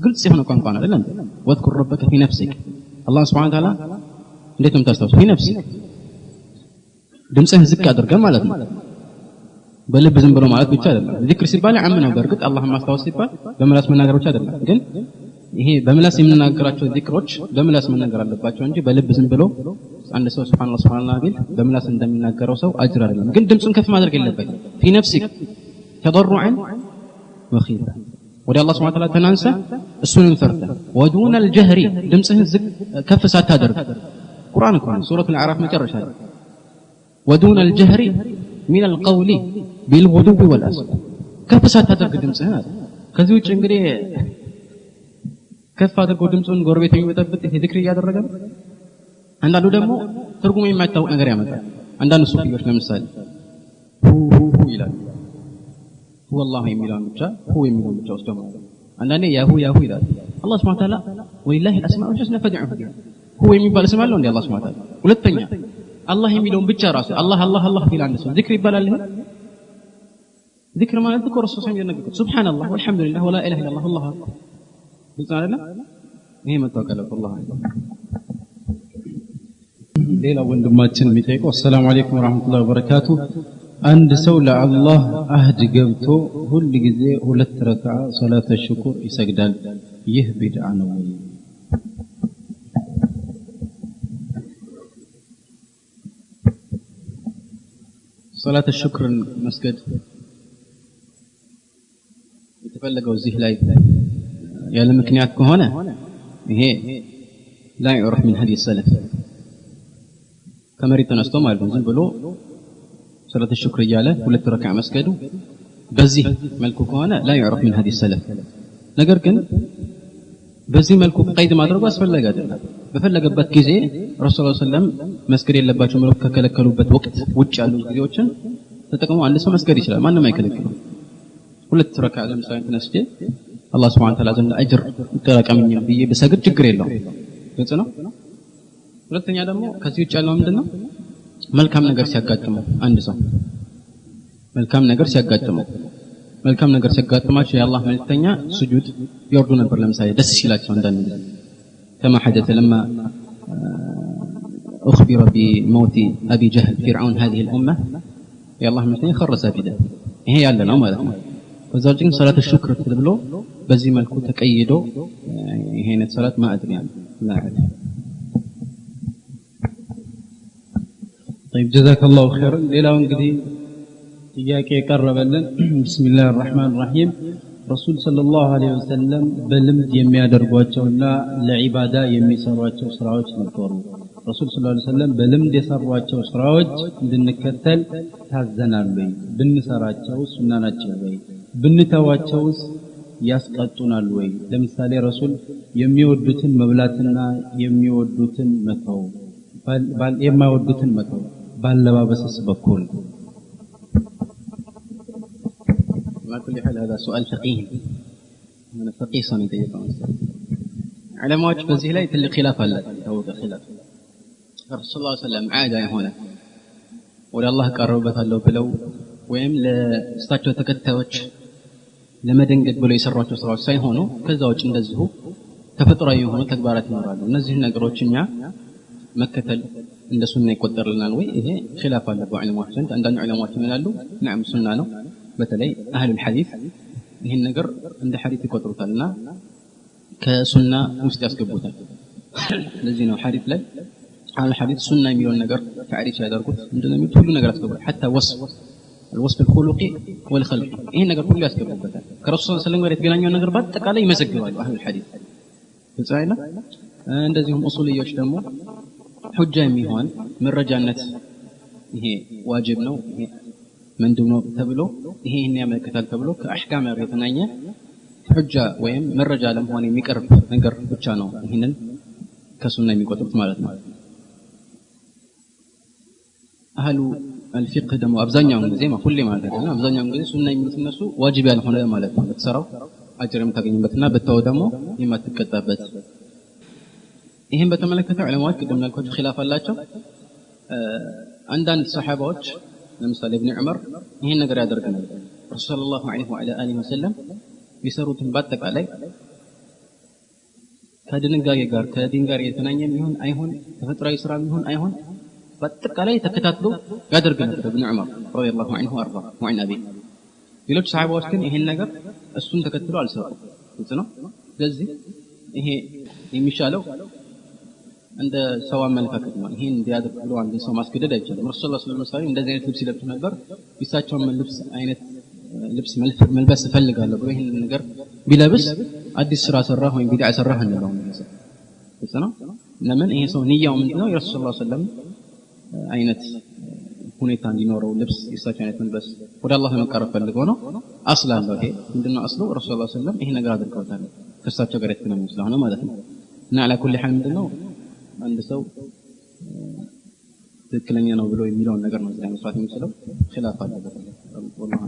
قلت سيحنا قنقانا لأن واذكر ربك في نفسك الله سبحانه وتعالى እንዴትም ታስተውስ في نفسك ድምጽህን ዝቅ አድርገህ ማለት ነው በልብ ዝም ብሎ ማለት ብቻ አይደለም ዚክር ሲባል ዓም ነው በርግጥ አላህን ማስታወስ ሲባል በመላስ መናገር ብቻ አይደለም ግን ይሄ በመላስ የምንናገራቸው ዚክሮች በመላስ መናገር አለባቸው እንጂ በልብ ዝም ብሎ አንድ ሰው ሱብሃንአላህ ሱብሃንአላህ ቢል በመላስ እንደሚናገረው ሰው አጅር አይደለም ግን ድምጽን ከፍ ማድረግ የለበትም في نفسك تضرعا وخيفة ወደ አላህ Subhanahu Wa Ta'ala ተናንሰ እሱን ፈርተ ودون الجهر ድምጽህን ዝቅ ከፍ ሳታደርግ ቁርአን ሱረቱ አልአዕራፍ መጨረሻ ودون الجهر من القول بالغدو والآصال ከፍ ሳታደርግ ድምጽህን ከዚህ ውጭ እንግዲህ ከፍ አድርጎ ድምጹን ጎረቤት የሚበጠብጥ ዚክር እያደረገ ነው አንዳንዱ ደግሞ ትርጉም የማይታወቅ ነገር ያመጣል አንዳንዱ ሱፊዎች ለምሳሌ ሁ ይላል والله የሚለው ብቻ ሁ የሚለው ብቻ ወስደው አንዳንዴ ያሁ ይላል አላህ Subhanahu Wa Ta'ala ወሊላሂ الاسماء الحسنى فادعوه بها ሁ የሚባል ስም አለው እንደ አላህ Subhanahu Wa Ta'ala ሁለተኛ አላህ የሚለውን ብቻ ራሱ አላህ ቢል አንድ ሰው ዚክር ይባላል ዚክር ማለት እኮ ረሱል ሰለላሁ ዐለይሂ ወሰለም ሱብሃንአላህ ወልሐምዱሊላህ ወላ ኢላሃ ኢላላህ አላሁ አክበር ይጻላል ይሄ መታወቃለ አላህ ሌላ ወንድማችን የሚጠይቀው ሰላም አለይኩም ወራህመቱላሂ ወበረካቱ አንድ ሰው ለአላህ አህድ ገብቶ ሁሉ ጊዜ ሁለት ረክዓ ሶላተ ሽኩር ይሰግዳል ይህ ቢድዓ ነው ሶላተ ሽኩርን መስገድ የተፈለገው እዚህ ላይ ያለ ምክንያት ከሆነ ይሄ لا يعرف من هدي السلف ከመሬት ተነስቶ ማለት ነው ዝም ብሎ ሰላት الشكر እያለ ሁለት ረካዓ መስገዱ በዚህ መልኩ ከሆነ لا يعرف من هدي السلف ነገር ግን በዚህ መልኩ ቀይድ ማድረጉ አስፈላጊ አይደለም በፈለገበት ጊዜ ረሱል ሰለላሁ ዐለይሂ ወሰለም መስገድ የለባቸው ማለት ከከለከሉበት ወቅት ውጭ ያሉ ጊዜዎችን ተጠቅሞ አንድ ሰው መስገድ ይችላል ማንንም አይከለክልም ሁለት ረካዓ ለምሳሌ ተነስቼ አላህ Subhanahu Wa Ta'ala ዘንድ አጅር ተጠቀመኝ ብዬ በሰግድ ችግር የለውም ግልጽ ነው ሁለተኛ ደግሞ ከዚህ ውጭ ያለው ምንድነው መልካም ነገር ሲያጋጥመው አንድ ሰው መልካም ነገር ሲያጋጥማቸው የአላህ መልእክተኛ ስጁድ ይወርዱ ነበር ለምሳሌ ደስ ይላቸው አንዳንድ ጊዜ كما حدث لما أخبر بموت أبي جهل فرعون هذه الأمة يا الله مثلين خر ساجدا هي على الأمة هذا فزوجين صلاة الشكر تبلو بزي ملكو تكيدو هي صلاة ما أدري يعني لا أعرف طيب جزاك الله خيرا ሌላው እንግዲህ ጥያቄ ቀረበልን بسم الله الرحمن الرحيم رسول صلى الله عليه وسلم በልምድ የሚያደርጓቸውና ለዒባዳ የሚሰሯቸው ስራዎች ነበሩ رسول صلى الله عليه وسلم በልምድ የሰሯቸው ስራዎች እንድንከተል ታዘናሉ ብንሰራቸው ሱና ናቸው ወይ ብንተዋቸውስ ያስቀጡናል ወይ ለምሳሌ ረሱል የሚወዱትን መብላትና የሚወዱትን መተው የማይወዱትን መተው ባለባበስስ በኩል ما كل حال هذا سؤال فقيه من الفقيه صنيت يقول علماء በዚህ ላይ ትልቅ ኺላፍ አለ ተወቀ ኺላፍ ረሱል ሰለላሁ ዐለይሂ ወሰለም ዓዳ የሆነ ወደ አላህ ቀርበታለሁ ብለው ወይም ለስታቸው ተከታዮች ለመደንገግ ብለው የሰሯቸው ስራዎች ሳይሆኑ ከዛ ውጭ እንደዚሁ ተፈጥሯዊ የሆኑ ተግባራት ይኖራሉ እነዚህ ነገሮችኛ መከተል እንደ ሱና ይቆጠርልናል ወይ ይሄ ኺላፍ አለ በዑለማዎች ዘንድ አንዳንድ ዑለማዎች ይላሉ نعم ሱና ነው በተለይ አህሉ الحديث ይሄን ነገር እንደ ሐዲስ ይቆጥሩታልና ከሱና ውስጥ ያስገቡታል ለዚህ ነው ሐዲስ ላይ አህሉ الحديث ሱና የሚሆን ነገር ታሪፍ ያደርጉት እንደነው ሁሉ ነገር ያስገቡታል حتى الوصف الخلقي والخلقي ይሄን ነገር ሁሉ ያስገቡበታል ከረሱል ሰለላሁ ዐለይሂ ወሰለም ጋር የተገናኘው ነገር በአጠቃላይ ይመዘግባሉ አህሉ الحديث ተጻይና እንደዚሁም ኡሱልዮች ደግሞ ሁጃ የሚሆን መረጃነት ይሄ ዋጅብ ነው ይሄ መንዱብ ነው ተብሎ ይሄን ያመለክታል ተብሎ ከአህካም ጋር የተገናኘ ሁጃ ወይም መረጃ ለመሆን የሚቀርብ ነገር ብቻ ነው ይሄንን ከሱና የሚቆጥሩት ማለት ነው አህሉ الفقه ደግሞ አብዛኛው ጊዜ ሁሌ ማለት ነው አብዛኛው ጊዜ ሱና የሚሉት እነሱ ዋጅብ ያልሆነ ማለት ነው በተሰራው አጅር የምታገኝበትና በተው ደግሞ የማትቀጣበት ይሄን በተመለከተ ዑለማዎች ቅድም ያልኳቸው ኺላፍ አላቸው አንዳንድ ሰሃባዎች ለምሳሌ ኢብኑ ዑመር ይሄን ነገር ያደርግ ነበር ረሱል ሰለላሁ ዐለይሂ ወሰለም ይሰሩትን በአጠቃላይ ከድንጋጌ ጋር ከዲን ጋር የተገናኘም ይሁን አይሁን ተፈጥሯዊ ስራ ይሁን አይሁን በአጠቃላይ ተከታትሎ ያደርግ ነበር ኢብኑ ዑመር ረዲየላሁ ዐንሁ ወአርዳ ወዐን አቢ ሌሎች ሰሃባዎች ግን ይሄን ነገር እሱን ተከትሎ አልሰሩም ግልጽ ነው ስለዚህ ይሄ የሚሻለው እንደ ሰው አመለካከት ነው ይሄን እንዲያደርግ ብሎ አንድ ሰው ማስገደድ አይችልም ረሱል ሰለላሁ ዐለይሂ ወሰለም እንደዚህ አይነት ልብስ ይለብሱ ነበር ቢሳቸው ልብስ አይነት ልብስ መልበስ ፈልጋለሁ ብሎ ይሄን ነገር ቢለብስ አዲስ ስራ ሰራህ ወይ ቢድዓ ሰራህ ነው ግልጽ ነው ለምን ይሄ ሰው ንያው ምንድነው የረሱል ሰለላሁ ዐለይሂ ወሰለም አይነት ሁኔታ እንዲኖረው ልብስ ይሳቸው አይነት መልበስ ወደ አላህ መቀረብ ፈልጎ ነው አስላም ይሄ ምንድነው አስሉ ረሱል ሰለላሁ ዐለይሂ ወሰለም ይሄ ነገር አድርገውታል ከሳቸው ጋር የተገናኘ ስለሆነ ማለት ነው እና على كل حال ምንድነው አንድ ሰው ትክክለኛ ነው ብሎ የሚለውን ነገር ነው እዚህ መስራት የሚችለው ኺላፍ አለበት ወላሂ